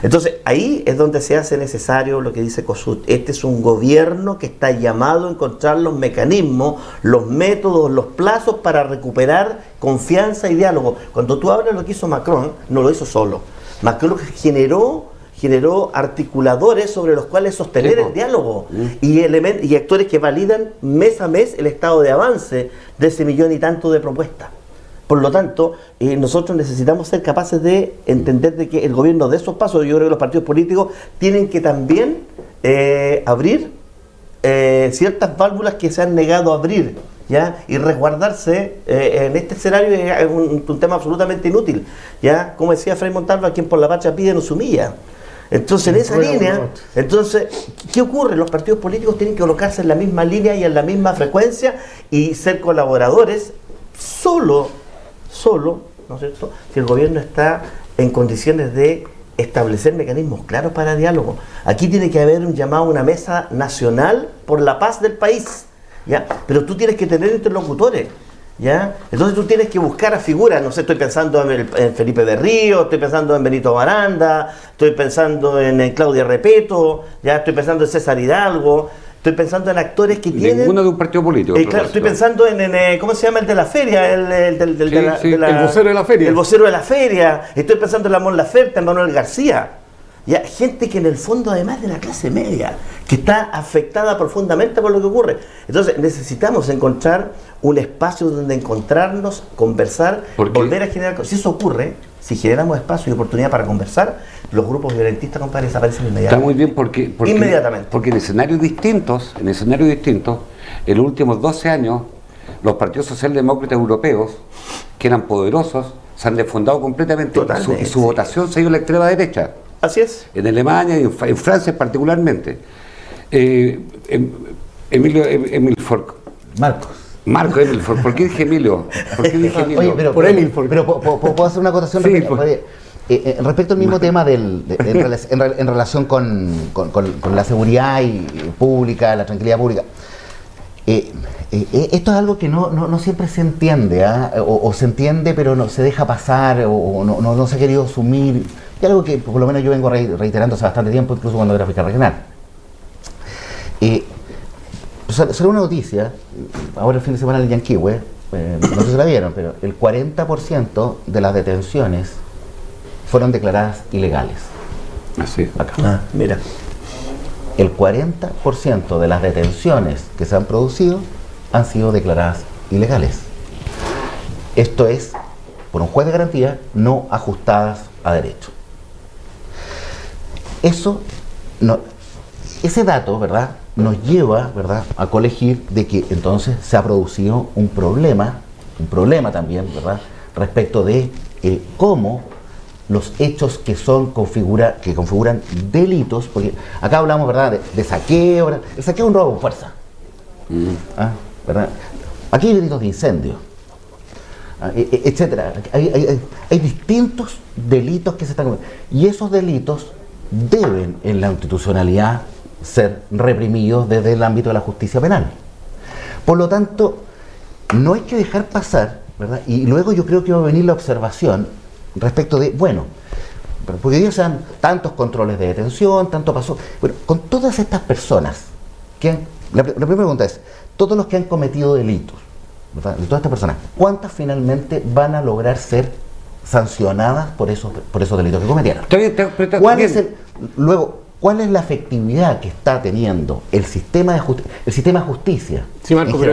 Entonces, ahí es donde se hace necesario lo que dice COSUT. Este es un gobierno que está llamado a encontrar los mecanismos, los métodos, los plazos para recuperar confianza y diálogo. Cuando tú hablas de lo que hizo Macron, no lo hizo solo. Macron generó articuladores sobre los cuales sostener el diálogo y actores que validan mes a mes el estado de avance de ese 1 millón y tanto de propuestas. Por lo tanto, nosotros necesitamos ser capaces de entender de que el gobierno de esos pasos, yo creo que los partidos políticos tienen que también abrir ciertas válvulas que se han negado a abrir, ¿ya? Y resguardarse en este escenario es un tema absolutamente inútil, ¿ya? Como decía Fray Montalva, quien por la patria pide no se humilla. Entonces, en esa línea, ¿qué ocurre? Los partidos políticos tienen que colocarse en la misma línea y en la misma frecuencia y ser colaboradores solo, ¿no es cierto?, si el gobierno está en condiciones de establecer mecanismos claros para diálogo. Aquí tiene que haber un llamado a una mesa nacional por la paz del país, ¿ya? Pero tú tienes que tener interlocutores, ¿ya? Entonces tú tienes que buscar a figuras, no sé, estoy pensando en Felipe Berrío, estoy pensando en Benito Baranda, estoy pensando en Claudia Repeto, ya estoy pensando en César Hidalgo. Estoy pensando en actores que tienen... Ninguno de un partido político. Claro, estoy pensando en ¿cómo se llama? El de la feria, el vocero de la feria. El vocero de la feria. Estoy pensando en la Mon Laferte, en Manuel García. Ya, gente que en el fondo, además de la clase media, que está afectada profundamente por lo que ocurre. Entonces, necesitamos encontrar un espacio donde encontrarnos, conversar, volver a generar... Si eso ocurre, si generamos espacio y oportunidad para conversar, los grupos violentistas, compadre, desaparecen inmediatamente. Está muy bien porque inmediatamente. Porque en escenarios distintos, en los últimos 12 años, los partidos socialdemócratas europeos, que eran poderosos, se han desfondado completamente y su votación se ha ido a la extrema derecha. Así es. En Alemania y en Francia particularmente. Marco Emilford. ¿Por qué dije Emilio? Oye, pero ¿puedo hacer una acotación? Sí, respecto al mismo tema en relación con la seguridad pública, la tranquilidad pública. Esto es algo que no siempre se entiende, o se entiende pero no se deja pasar, o no se ha querido asumir. Y algo que por lo menos yo vengo reiterando hace bastante tiempo, incluso cuando era fiscal regional. Solo una noticia, ahora el fin de semana en Yanquihue, no sé si la vieron, pero el 40% de las detenciones fueron declaradas ilegales. Así. Acá. Mira. El 40% de las detenciones que se han producido han sido declaradas ilegales. Esto es, por un juez de garantía, no ajustadas a derecho. Ese dato, ¿verdad?, nos lleva, ¿verdad?, a colegir de que entonces se ha producido un problema también, ¿verdad?, respecto de cómo los hechos que configuran delitos, porque acá hablamos, ¿verdad?, de saqueo, ¿verdad? El saqueo es un robo con fuerza, ¿verdad? Aquí hay delitos de incendio, etcétera. Hay distintos delitos que se están cometiendo, y esos delitos deben en la institucionalidad ser reprimidos desde el ámbito de la justicia penal. Por lo tanto, no hay que dejar pasar, ¿verdad? Y luego yo creo que va a venir la observación respecto de, bueno, porque hoy día se dan tantos controles de detención, tanto pasó. Bueno, con todas estas personas, la primera pregunta es, todos los que han cometido delitos, ¿verdad? De todas estas personas, ¿cuántas finalmente van a lograr ser sancionadas por esos delitos que cometieron? ¿Cuál es la efectividad que está teniendo el sistema de justicia? Sí, Marco, pero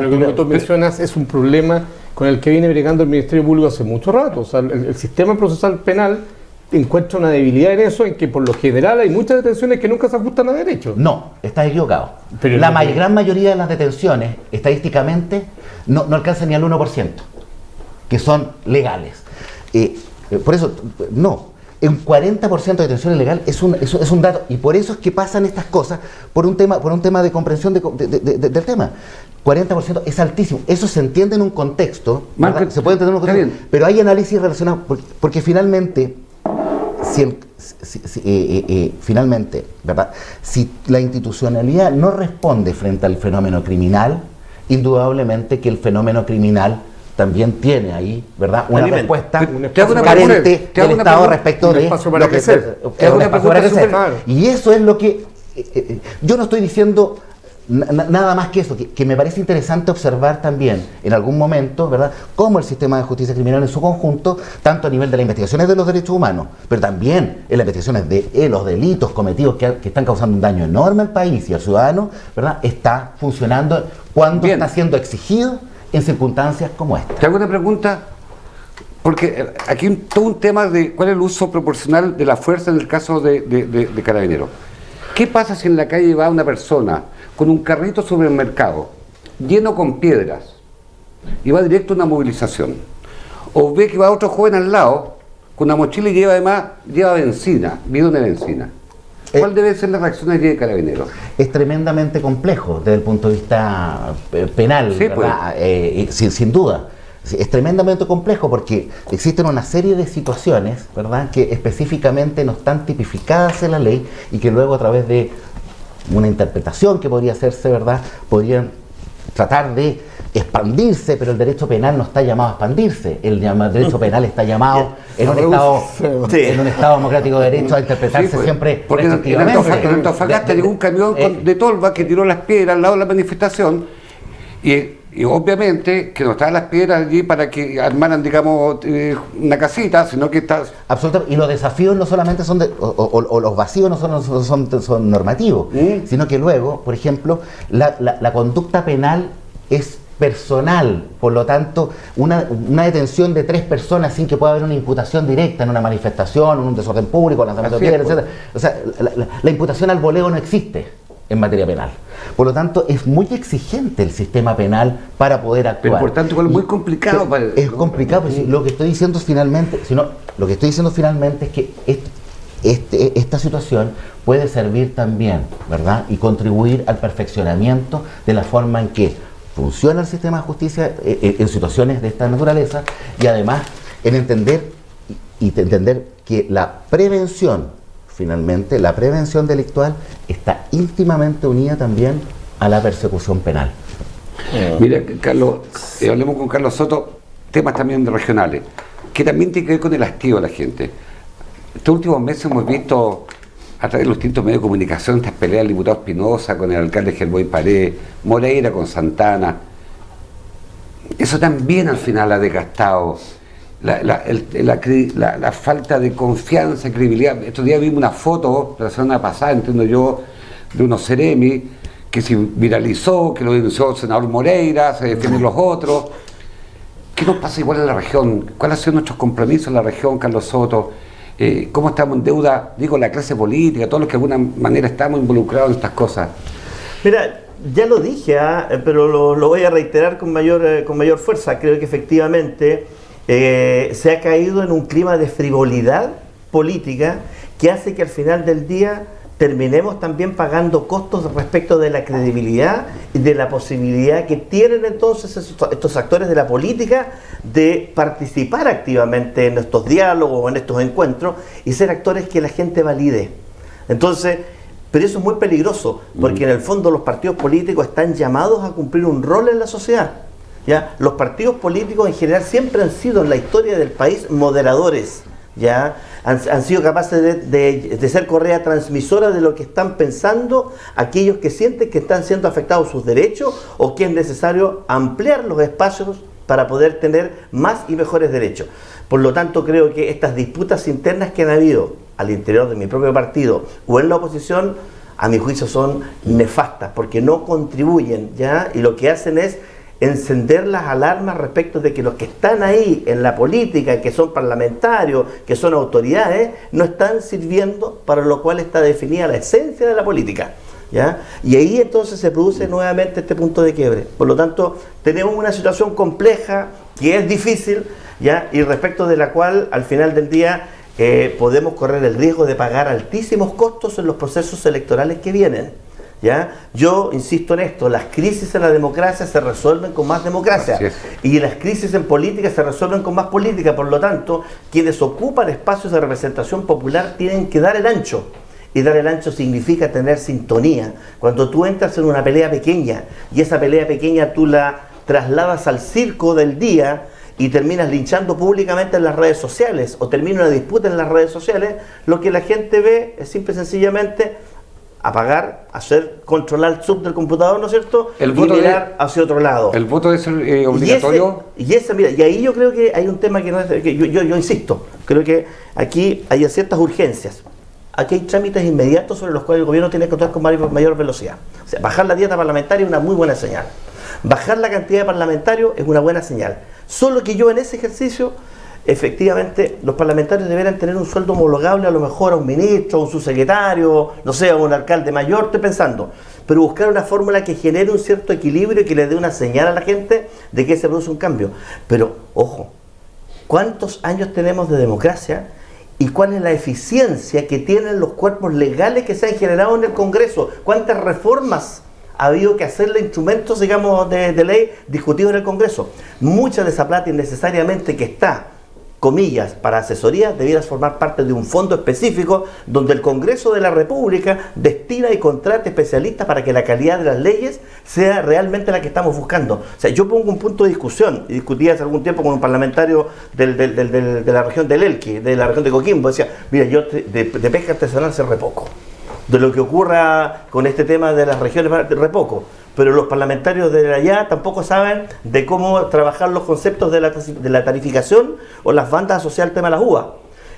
lo que tú mencionas es un problema con el que viene bregando el Ministerio Público hace mucho rato. O sea, el sistema procesal penal encuentra una debilidad en eso, en que por lo general hay muchas detenciones que nunca se ajustan a derecho. No, estás equivocado. Pero la gran mayoría de las detenciones, estadísticamente, no alcanzan ni al 1%, que son legales. Por eso, no. Un 40% de detención ilegal es un dato, y por eso es que pasan estas cosas por un tema de comprensión del tema. 40% es altísimo. Eso se entiende en un contexto, se puede entender en un contexto, pero hay análisis relacionados, porque finalmente, finalmente, ¿verdad? Si la institucionalidad no responde frente al fenómeno criminal, indudablemente que el fenómeno criminal también tiene ahí, ¿verdad?, una respuesta carente del Estado respecto de lo que crecer. Y eso es lo que yo no estoy diciendo nada más que eso, que me parece interesante observar también en algún momento, ¿verdad?, cómo el sistema de justicia criminal en su conjunto, tanto a nivel de las investigaciones de los derechos humanos, pero también en las investigaciones de los delitos cometidos que están causando un daño enorme al país y al ciudadano, ¿verdad?, está funcionando cuando está siendo exigido en circunstancias como esta. Te hago una pregunta, porque aquí hay todo un tema de cuál es el uso proporcional de la fuerza en el caso de Carabineros. ¿Qué pasa si en la calle va una persona con un carrito supermercado lleno con piedras y va directo a una movilización? O ve que va otro joven al lado con una mochila y lleva benzina, bidón de benzina. ¿Cuál debe ser la reacción allí de Carabineros? Es tremendamente complejo desde el punto de vista penal, sí, ¿verdad? Sin duda. Es tremendamente complejo porque existen una serie de situaciones, ¿verdad?, que específicamente no están tipificadas en la ley y que luego a través de una interpretación que podría hacerse, ¿verdad?, podrían tratar de expandirse, pero el derecho penal no está llamado a expandirse. El derecho penal está llamado en un Estado democrático de derecho a interpretarse siempre restrictivamente. En Antofagasta llegó un camión de tolva que tiró las piedras al lado de la manifestación y obviamente que no estaban las piedras allí para que armaran, digamos, una casita, sino que está... Absolutamente. Y los desafíos no solamente son o los vacíos no son normativos, sino que luego, por ejemplo, la conducta penal es personal, por lo tanto, una detención de 3 personas sin que pueda haber una imputación directa en una manifestación, en un desorden público, lanzamiento de piedras, etc. O sea, la imputación al voleo no existe en materia penal. Por lo tanto, es muy exigente el sistema penal para poder actuar. Pero por tanto, igual es muy complicado. Es complicado, pero lo que estoy diciendo finalmente, es que esta situación puede servir también, ¿verdad?, y contribuir al perfeccionamiento de la forma en que funciona el sistema de justicia en situaciones de esta naturaleza, y además en entender que la prevención, finalmente, la prevención delictual está íntimamente unida también a la persecución penal. Mira, Carlos, hablemos con Carlos Soto, temas también regionales, que también tiene que ver con el hastío de la gente. Estos últimos meses hemos visto a través de los distintos medios de comunicación estas peleas del diputado Espinosa con el alcalde Gerboy Paredes, Moreira con Santana. Eso también al final ha desgastado la falta de confianza y credibilidad. Estos días vimos una foto, la semana pasada, entiendo yo, de unos Ceremi que se viralizó, que lo denunció el senador Moreira, se defienden los otros. ¿Qué nos pasa igual en la región? ¿Cuáles han sido nuestros compromisos en la región, Carlos Soto? ¿Cómo estamos en deuda, digo, la clase política, todos los que de alguna manera estamos involucrados en estas cosas? Mira, ya lo dije, pero lo voy a reiterar con mayor fuerza. Creo que efectivamente se ha caído en un clima de frivolidad política que hace que al final del día terminemos también pagando costos respecto de la credibilidad y de la posibilidad que tienen entonces estos actores de la política de participar activamente en estos diálogos o en estos encuentros y ser actores que la gente valide. Entonces, pero eso es muy peligroso, porque en el fondo los partidos políticos están llamados a cumplir un rol en la sociedad. ¿Ya? Los partidos políticos en general siempre han sido en la historia del país moderadores. ¿Ya? han sido capaces de ser correa transmisora de lo que están pensando aquellos que sienten que están siendo afectados sus derechos o que es necesario ampliar los espacios para poder tener más y mejores derechos. Por lo tanto, creo que estas disputas internas que han habido al interior de mi propio partido o en la oposición, a mi juicio son nefastas, porque no contribuyen, ¿ya? Y lo que hacen es encender las alarmas respecto de que los que están ahí en la política, que son parlamentarios, que son autoridades, no están sirviendo para lo cual está definida la esencia de la política, ¿ya? Y ahí entonces se produce nuevamente este punto de quiebre. Por lo tanto, tenemos una situación compleja, que es difícil, ¿ya? Y respecto de la cual al final del día podemos correr el riesgo de pagar altísimos costos en los procesos electorales que vienen, ¿ya? Yo insisto en esto, las crisis en la democracia se resuelven con más democracia y las crisis en política se resuelven con más política. Por lo tanto, quienes ocupan espacios de representación popular tienen que dar el ancho, y dar el ancho significa tener sintonía. Cuando tú entras en una pelea pequeña y esa pelea pequeña tú la trasladas al circo del día y terminas linchando públicamente en las redes sociales o termina una disputa en las redes sociales, lo que la gente ve es simple y sencillamente apagar, controlar el sub del computador, ¿no es cierto? Y mirar hacia otro lado. ¿El voto es obligatorio? Y ahí yo creo que hay un tema que no es, que yo insisto, creo que aquí hay ciertas urgencias. Aquí hay trámites inmediatos sobre los cuales el gobierno tiene que actuar con mayor velocidad. O sea, bajar la dieta parlamentaria es una muy buena señal. Bajar la cantidad de parlamentarios es una buena señal. Solo que yo en ese ejercicio, efectivamente, los parlamentarios deberán tener un sueldo homologable a lo mejor a un ministro, a un subsecretario, no sé, a un alcalde mayor, estoy pensando. Pero buscar una fórmula que genere un cierto equilibrio y que le dé una señal a la gente de que se produce un cambio. Pero, ojo, ¿cuántos años tenemos de democracia? ¿Y cuál es la eficiencia que tienen los cuerpos legales que se han generado en el Congreso? ¿Cuántas reformas ha habido que hacerle instrumentos, digamos, de ley discutidos en el Congreso? Mucha de esa plata innecesariamente que está, comillas, para asesoría, debiera formar parte de un fondo específico donde el Congreso de la República destina y contrate especialistas para que la calidad de las leyes sea realmente la que estamos buscando. O sea, yo pongo un punto de discusión, y discutí hace algún tiempo con un parlamentario de la región del Elqui, de la región de Coquimbo, decía, mira, yo de pesca artesanal sé re poco, de lo que ocurra con este tema de las regiones re poco, pero los parlamentarios de allá tampoco saben de cómo trabajar los conceptos de la tarificación o las bandas asociadas al tema de las uvas.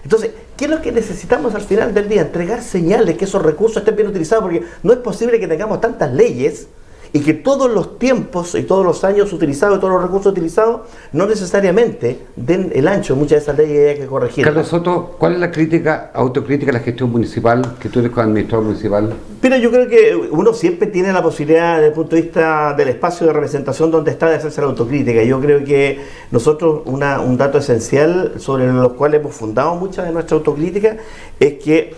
Entonces, ¿qué es lo que necesitamos al final del día? Entregar señales que esos recursos estén bien utilizados, porque no es posible que tengamos tantas leyes y que todos los tiempos y todos los años utilizados y todos los recursos utilizados no necesariamente den el ancho. Muchas de esas leyes hay que corregir. Carlos Soto, ¿cuál es la autocrítica a la gestión municipal, que tú eres como administrador municipal? Pero yo creo que uno siempre tiene la posibilidad, desde el punto de vista del espacio de representación donde está, de hacerse la autocrítica. Yo creo que nosotros, un dato esencial sobre los cuales hemos fundado mucha de nuestra autocrítica, es que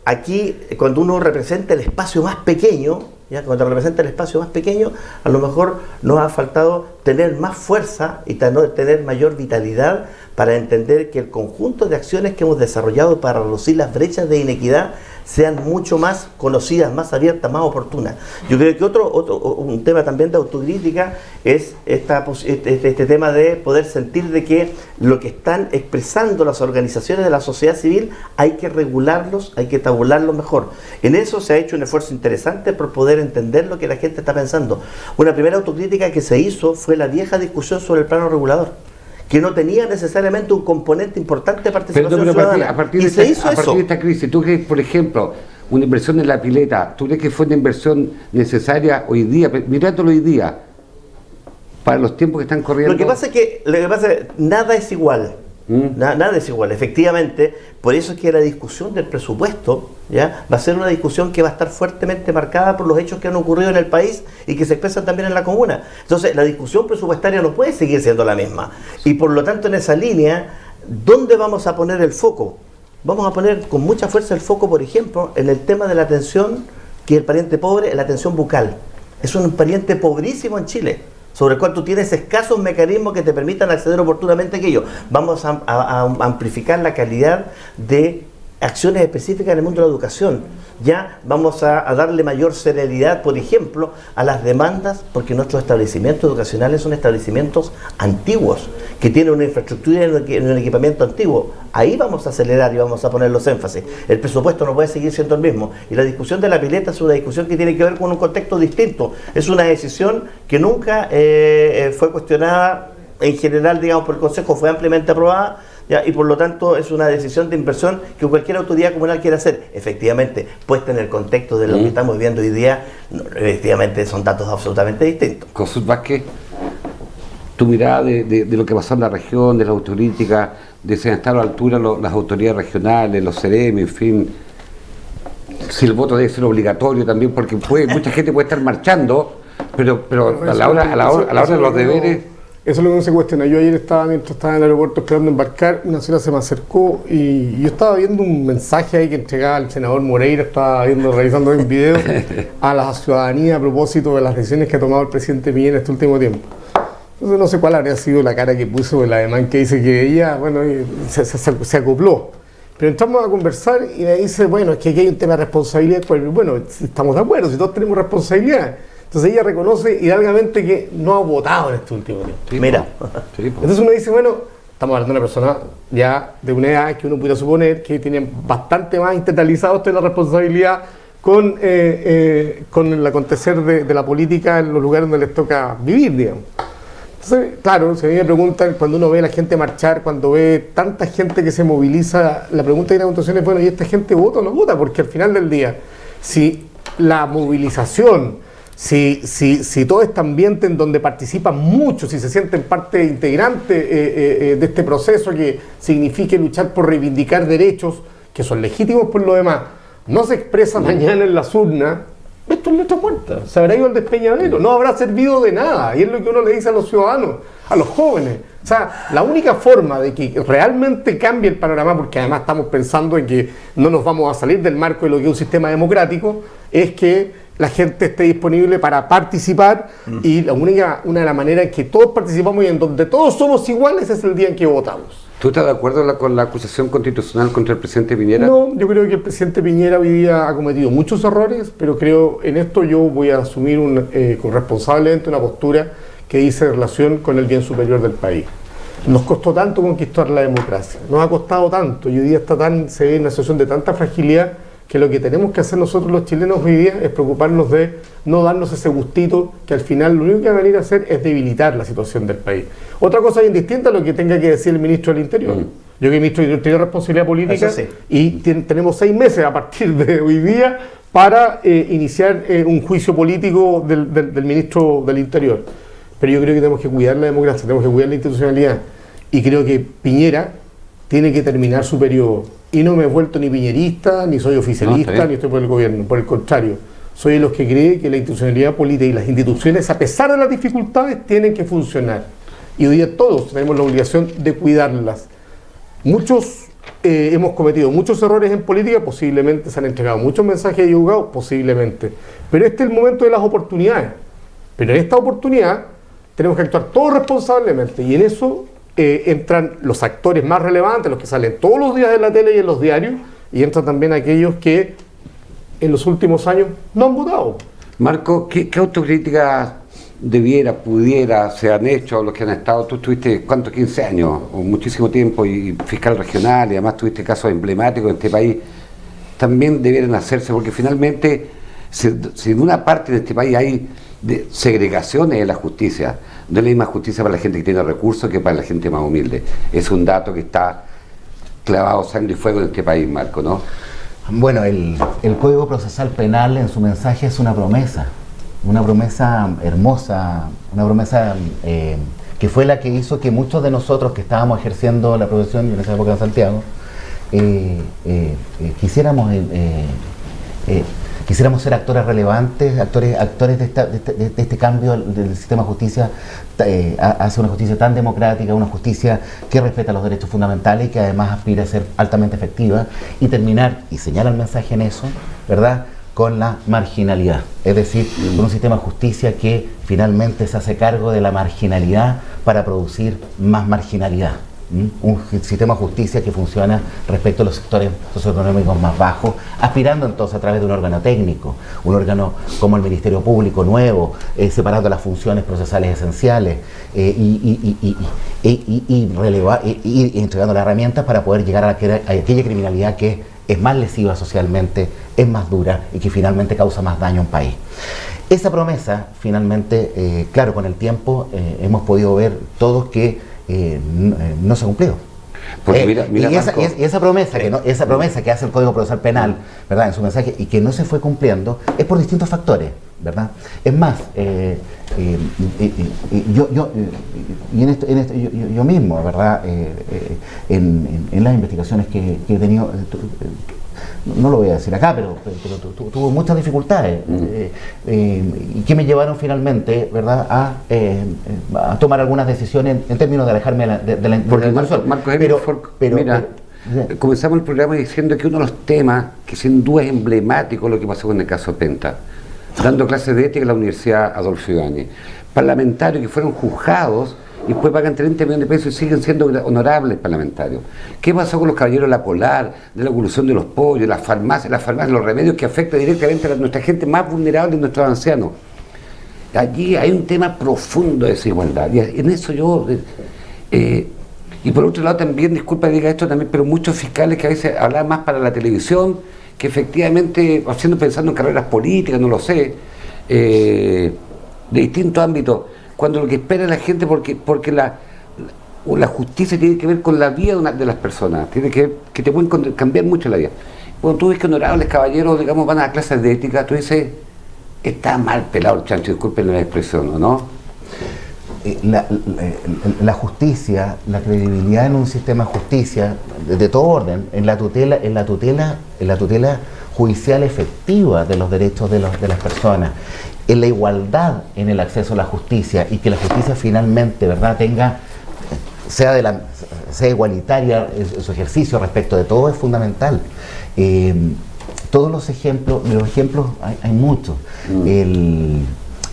aquí, cuando uno representa el espacio más pequeño, ¿ya? Cuando representa el espacio más pequeño, a lo mejor nos ha faltado tener más fuerza y tener mayor vitalidad para entender que el conjunto de acciones que hemos desarrollado para reducir las brechas de inequidad sean mucho más conocidas, más abiertas, más oportunas. Yo creo que un tema también de autocrítica es este tema de poder sentir de que lo que están expresando las organizaciones de la sociedad civil hay que regularlos, hay que tabularlos mejor. En eso se ha hecho un esfuerzo interesante por poder entender lo que la gente está pensando. Una primera autocrítica que se hizo fue la vieja discusión sobre el plano regulador, que no tenía necesariamente un componente importante de participación ciudadana. A partir de esta crisis, ¿tú crees, por ejemplo, una inversión en la pileta, tú crees que fue una inversión necesaria hoy día, mirándolo hoy día, para los tiempos que están corriendo? Lo que pasa es que nada es igual. Nada es igual, efectivamente. Por eso es que la discusión del presupuesto, ¿ya?, va a ser una discusión que va a estar fuertemente marcada por los hechos que han ocurrido en el país y que se expresan también en la comuna. Entonces, la discusión presupuestaria no puede seguir siendo la misma. Y por lo tanto, en esa línea, ¿dónde vamos a poner el foco? Vamos a poner con mucha fuerza el foco, por ejemplo, en el tema de la atención, que es el pariente pobre, la atención bucal. Es un pariente pobrísimo en Chile, sobre el cual tú tienes escasos mecanismos que te permitan acceder oportunamente a aquello. Vamos a amplificar la calidad de acciones específicas en el mundo de la educación. Ya vamos a darle mayor celeridad, por ejemplo, a las demandas, porque nuestros establecimientos educacionales son establecimientos antiguos, que tienen una infraestructura y un equipamiento antiguo. Ahí vamos a acelerar y vamos a poner los énfasis. El presupuesto no puede seguir siendo el mismo. Y la discusión de la pileta es una discusión que tiene que ver con un contexto distinto. Es una decisión que nunca fue cuestionada en general, digamos, por el Consejo, fue ampliamente aprobada. ¿Ya? Y por lo tanto es una decisión de inversión que cualquier autoridad comunal quiera hacer. Efectivamente, puesta en el contexto de lo que estamos viviendo hoy día, efectivamente son datos absolutamente distintos. Consul Vázquez, tu mirada de lo que pasó en la región, de la autocrítica, de si han estado a la altura las autoridades regionales, los CEREMI, en fin, si el voto debe ser obligatorio también, porque mucha gente puede estar marchando, pero a la hora de los deberes... Eso es lo que no se cuestiona. Yo ayer mientras estaba en el aeropuerto esperando embarcar, una señora se me acercó y yo estaba viendo un mensaje ahí que entregaba el senador Moreira, estaba revisando un video a la ciudadanía a propósito de las decisiones que ha tomado el presidente Piñera este último tiempo. Entonces no sé cuál habría sido la cara que puso, el ademán que dice que ella, bueno, se acopló. Pero entramos a conversar y me dice, bueno, es que aquí hay un tema de responsabilidad. Pues, bueno, estamos de acuerdo, si todos tenemos responsabilidad. Entonces ella reconoce hidalgamente que no ha votado en este último tiempo. Sí, mira. Sí, entonces uno dice, bueno, estamos hablando de una persona ya de una edad que uno pudiera suponer que tiene bastante más internalizado usted la responsabilidad con el acontecer de la política en los lugares donde les toca vivir, digamos. Entonces, claro, si a mí me preguntan, cuando uno ve a la gente marchar, cuando ve tanta gente que se moviliza, la pregunta de la votación es, bueno, ¿y esta gente vota o no vota? Porque al final del día, si la movilización, si todo este ambiente en donde participan muchos, si se sienten parte integrante de este proceso que signifique luchar por reivindicar derechos que son legítimos por lo demás, no se expresa mañana en las urnas, esto es letra muerta, se habrá ido al despeñadero, no habrá servido de nada, y es lo que uno le dice a los ciudadanos, a los jóvenes. O sea, la única forma de que realmente cambie el panorama, porque además estamos pensando en que no nos vamos a salir del marco de lo que es un sistema democrático, es que la gente esté disponible para participar y una de las maneras en que todos participamos y en donde todos somos iguales es el día en que votamos. ¿Tú estás de acuerdo con la acusación constitucional contra el presidente Piñera? No, yo creo que el presidente Piñera hoy día ha cometido muchos errores, pero creo en esto yo voy a asumir responsablemente una postura que dice relación con el bien superior del país. Nos costó tanto conquistar la democracia, nos ha costado tanto y hoy día se ve en una situación de tanta fragilidad que lo que tenemos que hacer nosotros los chilenos hoy día es preocuparnos de no darnos ese gustito que al final lo único que va a venir a hacer es debilitar la situación del país. Otra cosa bien distinta a lo que tenga que decir el ministro del Interior. Yo que el ministro del Interior tiene responsabilidad política y tenemos 6 meses a partir de hoy día para iniciar un juicio político del ministro del Interior. Pero yo creo que tenemos que cuidar la democracia, tenemos que cuidar la institucionalidad y creo que Piñera tiene que terminar su periodo. Y no me he vuelto ni piñerista, ni soy oficialista, ni estoy por el gobierno. Por el contrario, soy de los que cree que la institucionalidad política y las instituciones, a pesar de las dificultades, tienen que funcionar. Y hoy día todos tenemos la obligación de cuidarlas. Muchos hemos cometido muchos errores en política, posiblemente se han entregado muchos mensajes equivocados, posiblemente. Pero este es el momento de las oportunidades. Pero en esta oportunidad tenemos que actuar todos responsablemente y en eso entran los actores más relevantes, los que salen todos los días en la tele y en los diarios, y entran también aquellos que en los últimos años no han votado. Marco, ¿qué autocrítica pudiera, se han hecho los que han estado? Tú estuviste, ¿cuánto? 15 años, o muchísimo tiempo, y fiscal regional, y además tuviste casos emblemáticos en este país, también debieran hacerse, porque finalmente, si en una parte de este país hay segregaciones en la justicia, no es la misma justicia para la gente que tiene recursos que para la gente más humilde. Es un dato que está clavado sangre y fuego en este país, Marco, ¿no? Bueno, el Código Procesal Penal en su mensaje es una promesa hermosa, una promesa que fue la que hizo que muchos de nosotros que estábamos ejerciendo la profesión, en esa época en Santiago, quisiéramos ser actores relevantes, actores de este cambio del sistema de justicia hacia una justicia tan democrática, una justicia que respeta los derechos fundamentales y que además aspira a ser altamente efectiva y terminar, y señala el mensaje en eso, ¿verdad?, con la marginalidad. Es decir, con un sistema de justicia que finalmente se hace cargo de la marginalidad para producir más marginalidad. un sistema de justicia que funciona respecto a los sectores socioeconómicos más bajos, aspirando entonces a través de un órgano técnico, un órgano como el Ministerio Público nuevo, separando las funciones procesales esenciales y entregando las herramientas para poder llegar a aquella criminalidad que es más lesiva socialmente, es más dura y que finalmente causa más daño a un país. Esa promesa, finalmente, claro, con el tiempo hemos podido ver todos que no se cumplió. Porque esa promesa que hace el Código Procesal Penal, ¿verdad?, en su mensaje, y que no se fue cumpliendo, es por distintos factores, ¿verdad? Es más, yo mismo, ¿verdad?, en las investigaciones que he tenido, no lo voy a decir acá, pero tuvo muchas dificultades y que me llevaron finalmente, ¿verdad?, a tomar algunas decisiones en términos de alejarme de la institución. Comenzamos el programa diciendo que uno de los temas que sin duda es emblemático lo que pasó con el caso Penta, dando clases de ética en la Universidad Adolfo Ibáñez, parlamentarios que fueron juzgados y después pagan 30 millones de pesos y siguen siendo honorables parlamentarios. ¿Qué pasó con los caballeros de la Polar, de la evolución de los pollos, las farmacias, los remedios que afectan directamente a nuestra gente más vulnerable y nuestros ancianos? Allí hay un tema profundo de desigualdad. Y en eso yo... y por otro lado también, disculpa que diga esto también, pero muchos fiscales que a veces hablan más para la televisión, que efectivamente, pensando en carreras políticas, no lo sé, de distintos ámbitos, cuando lo que espera la gente, porque la justicia tiene que ver con la vida de las personas, tiene que te pueden cambiar mucho la vida. Cuando tú ves que honorables caballeros, digamos, van a clases de ética, tú dices, está mal pelado el chancho, disculpen la expresión, ¿no? La justicia, la credibilidad en un sistema de justicia de todo orden, en la tutela judicial efectiva de los derechos de las personas, en la igualdad en el acceso a la justicia, y que la justicia finalmente, ¿verdad?, sea igualitaria en su ejercicio respecto de todo, es fundamental. Todos los ejemplos hay muchos.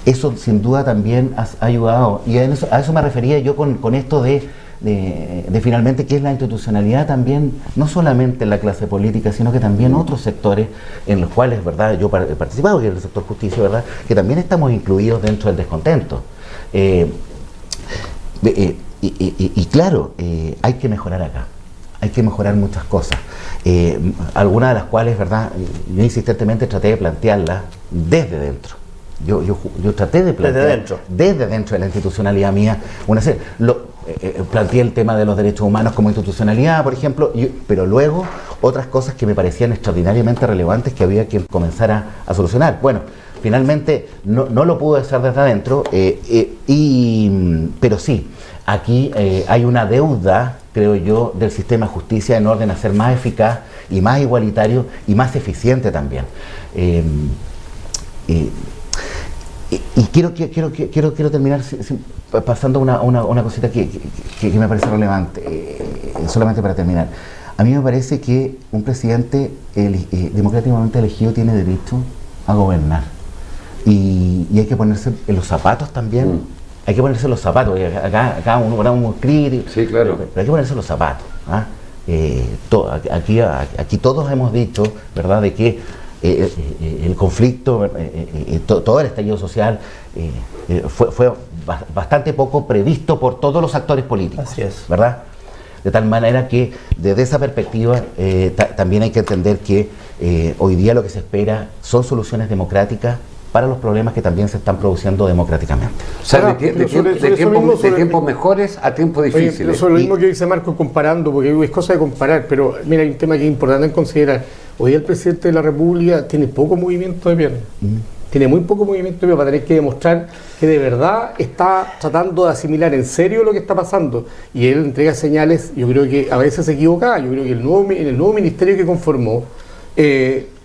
Eso sin duda también ha ayudado, y a eso me refería yo con esto de finalmente qué es la institucionalidad también, no solamente en la clase política, sino que también otros sectores en los cuales, ¿verdad?, yo he participado, que es el sector justicia, ¿verdad?, que también estamos incluidos dentro del descontento. Y claro, hay que mejorar acá, hay que mejorar muchas cosas, algunas de las cuales, ¿verdad?, yo insistentemente traté de plantearlas desde dentro. Yo traté de plantear desde dentro de la institucionalidad mía planteé el tema de los derechos humanos como institucionalidad, por ejemplo, pero luego otras cosas que me parecían extraordinariamente relevantes que había que comenzar a solucionar. Bueno, finalmente no lo pude hacer desde adentro, pero sí, aquí hay una deuda, creo yo, del sistema de justicia en orden a ser más eficaz y más igualitario y más eficiente también. Y quiero terminar pasando una cosita que me parece relevante, solamente para terminar. A mí me parece que un presidente democráticamente elegido tiene derecho a gobernar, y hay que ponerse en los zapatos también. Hay que ponerse los zapatos. Acá uno crítico, sí, claro, pero hay que ponerse los zapatos, ¿ah? Aquí todos hemos dicho, ¿verdad?, de que el conflicto, todo el estallido social fue bastante poco previsto por todos los actores políticos. Así es. ¿Verdad? De tal manera que desde esa perspectiva también hay que entender que hoy día lo que se espera son soluciones democráticas para los problemas que también se están produciendo democráticamente. O sea, de tiempos mejores a tiempos difíciles. Pero eso es lo mismo que dice Marco, comparando, porque es cosa de comparar, pero mira, hay un tema que es importante en considerar. Hoy día el presidente de la República tiene poco movimiento de piernas. Tiene muy poco movimiento de piernas para tener que demostrar que de verdad está tratando de asimilar en serio lo que está pasando. Y él entrega señales, yo creo que a veces se equivoca. Yo creo que en el nuevo ministerio que conformó,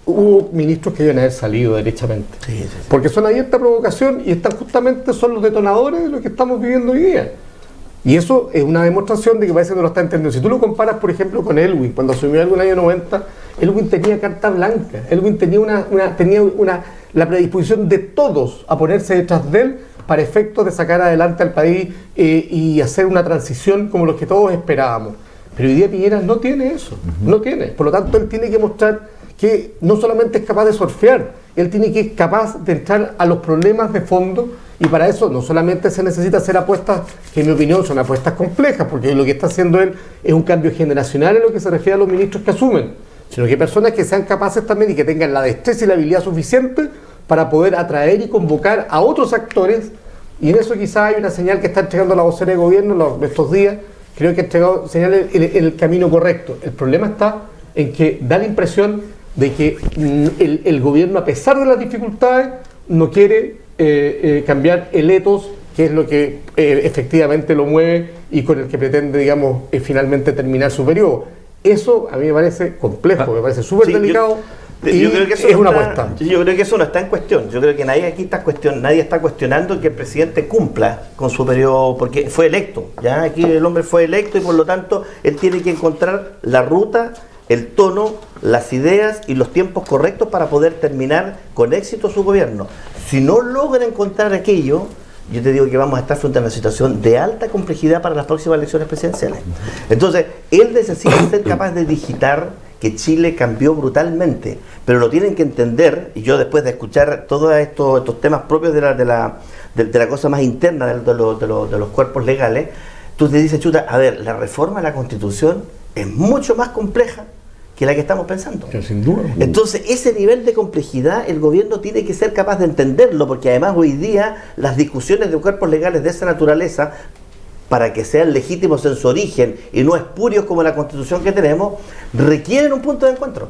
hubo ministros que deben haber salido derechamente. Sí. Porque son abierta provocación y justamente son los detonadores de lo que estamos viviendo hoy día. Y eso es una demostración de que parece que no lo está entendiendo. Si tú lo comparas, por ejemplo, con Elwin, cuando asumió algo en el año 90, Elwin tenía carta blanca, Elwin tenía la predisposición de todos a ponerse detrás de él para efectos de sacar adelante al país y hacer una transición como los que todos esperábamos. Pero hoy día Piñera no tiene eso, no tiene. Por lo tanto, él tiene que mostrar que no solamente es capaz de surfear, él tiene que ser capaz de entrar a los problemas de fondo, y para eso no solamente se necesita hacer apuestas, que en mi opinión son apuestas complejas, porque lo que está haciendo él es un cambio generacional en lo que se refiere a los ministros que asumen, sino que personas que sean capaces también y que tengan la destreza y la habilidad suficiente para poder atraer y convocar a otros actores, y en eso quizá hay una señal que está entregando la vocera de gobierno estos días. Creo que ha entregado señales en el camino correcto. El problema está en que da la impresión de que el gobierno, a pesar de las dificultades, no quiere cambiar el etos, que es lo que efectivamente lo mueve y con el que pretende, digamos, finalmente terminar su periodo. Eso a mí me parece complejo, me parece súper delicado. Yo creo que eso es una apuesta. Yo creo que eso no está en cuestión. Yo creo que nadie está cuestionando que el presidente cumpla con su periodo, porque fue electo. Ya aquí el hombre fue electo y por lo tanto él tiene que encontrar la ruta, el tono, las ideas y los tiempos correctos para poder terminar con éxito su gobierno. Si no logra encontrar aquello, yo te digo que vamos a estar frente a una situación de alta complejidad para las próximas elecciones presidenciales. Entonces, él necesita ser capaz de digitar que Chile cambió brutalmente, pero lo tienen que entender, y yo después de escuchar todos estos temas propios de la cosa más interna de los cuerpos legales, tú te dices, chuta, a ver, la reforma de la Constitución es mucho más compleja que la que estamos pensando. Pero sin duda. Entonces, ese nivel de complejidad el gobierno tiene que ser capaz de entenderlo, porque además hoy día las discusiones de cuerpos legales de esa naturaleza, para que sean legítimos en su origen y no espurios como la Constitución que tenemos, requieren un punto de encuentro.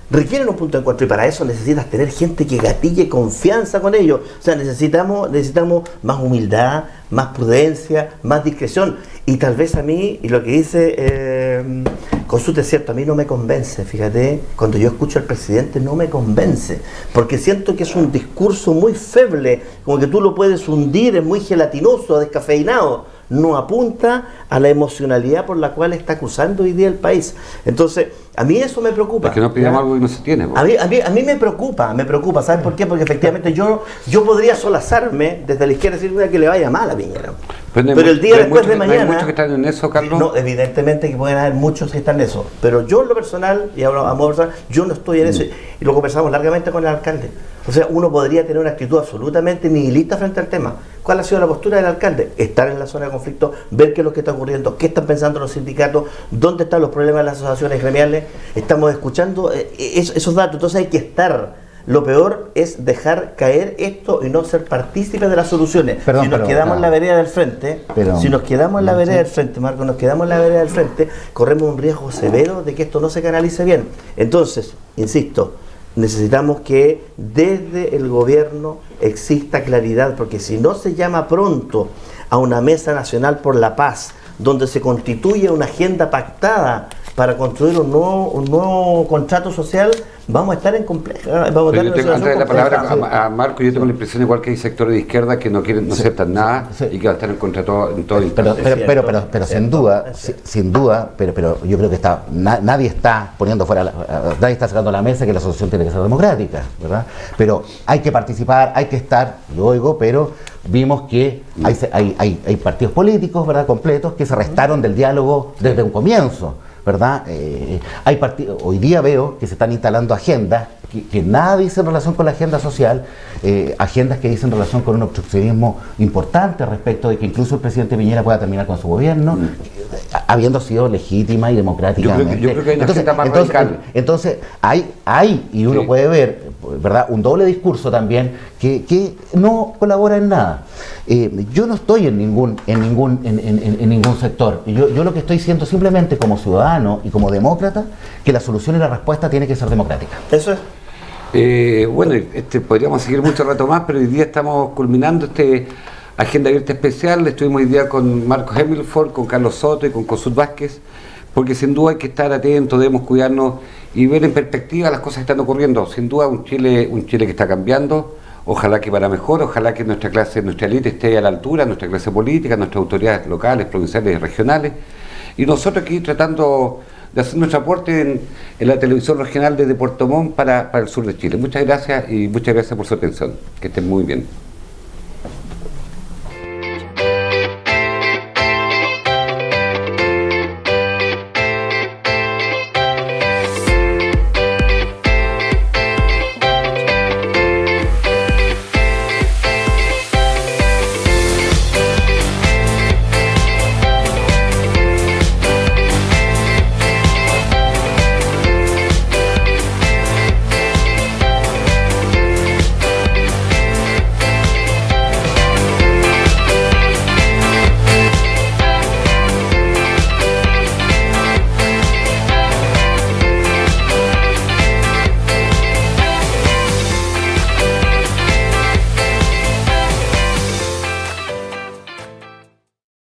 Y para eso necesitas tener gente que gatille confianza con ellos. O sea, necesitamos más humildad, más prudencia, más discreción. Y tal vez a mí, y lo que dice Consulte es cierto, a mí no me convence, fíjate, cuando yo escucho al presidente no me convence, porque siento que es un discurso muy feble, como que tú lo puedes hundir, es muy gelatinoso, descafeinado. No apunta a la emocionalidad por la cual está acusando hoy día el país. Entonces, a mí eso me preocupa. Es que no pidamos algo que no se tiene. A mí me preocupa, ¿sabes por qué? Porque efectivamente yo podría solazarme desde la izquierda y decir que le vaya mal a Piñera. Pero el día después de mañana... ¿Hay muchos que están en eso, Carlos? No, evidentemente que pueden haber muchos que están en eso. Pero yo en lo personal, y hablo a modo personal, yo no estoy en eso. Y lo conversamos largamente con el alcalde. O sea, uno podría tener una actitud absolutamente nihilista frente al tema. ¿Cuál ha sido la postura del alcalde? Estar en la zona de conflicto, ver qué es lo que está ocurriendo, qué están pensando los sindicatos, dónde están los problemas de las asociaciones gremiales. Estamos escuchando esos datos, entonces hay que estar. Lo peor es dejar caer esto y no ser partícipes de las soluciones. Si nos quedamos en la vereda del frente, Marco, nos quedamos en la vereda del frente, corremos un riesgo severo de que esto no se canalice bien. Entonces, insisto, necesitamos que desde el gobierno exista claridad, porque si no se llama pronto a una mesa nacional por la paz, donde se constituya una agenda pactada para construir un nuevo contrato social, vamos a estar en compleja. Antes de la palabra a Marco, yo tengo la impresión, igual que hay sectores de izquierda que no quieren, no aceptan nada y que van a estar en contra en todo el pero sin duda, pero yo creo que nadie está poniendo fuera, nadie está sacando a la mesa que la solución tiene que ser democrática, ¿verdad? Pero hay que participar, hay que estar, lo oigo, pero vimos que hay partidos políticos, ¿verdad?, completos que se restaron del diálogo desde un comienzo, ¿verdad? Hoy día veo que se están instalando agendas que nada dicen en relación con la agenda social, agendas que dicen en relación con un obstruccionismo importante respecto de que incluso el presidente Piñera pueda terminar con su gobierno, habiendo sido legítima y democráticamente. Yo creo que hay una agenda más radical. Entonces, hay, y uno puede ver, ¿verdad?, un doble discurso también que no colabora en nada. Yo no estoy en ningún sector. Yo lo que estoy siendo simplemente como ciudadano y como demócrata, que la solución y la respuesta tiene que ser democrática. Eso es. Bueno, podríamos seguir mucho rato más, pero hoy día estamos culminando Agenda Abierta Especial. Estuvimos hoy día con Marcos Hemmelford, con Carlos Soto y con Consulte Vázquez, porque sin duda hay que estar atentos, debemos cuidarnos y ver en perspectiva las cosas que están ocurriendo. Sin duda un Chile que está cambiando, ojalá que para mejor, ojalá que nuestra élite esté a la altura, nuestra clase política, nuestras autoridades locales, provinciales y regionales, y nosotros aquí tratando de hacer nuestro aporte en la televisión regional desde Puerto Montt para el sur de Chile. Muchas gracias y muchas gracias por su atención. Que estén muy bien.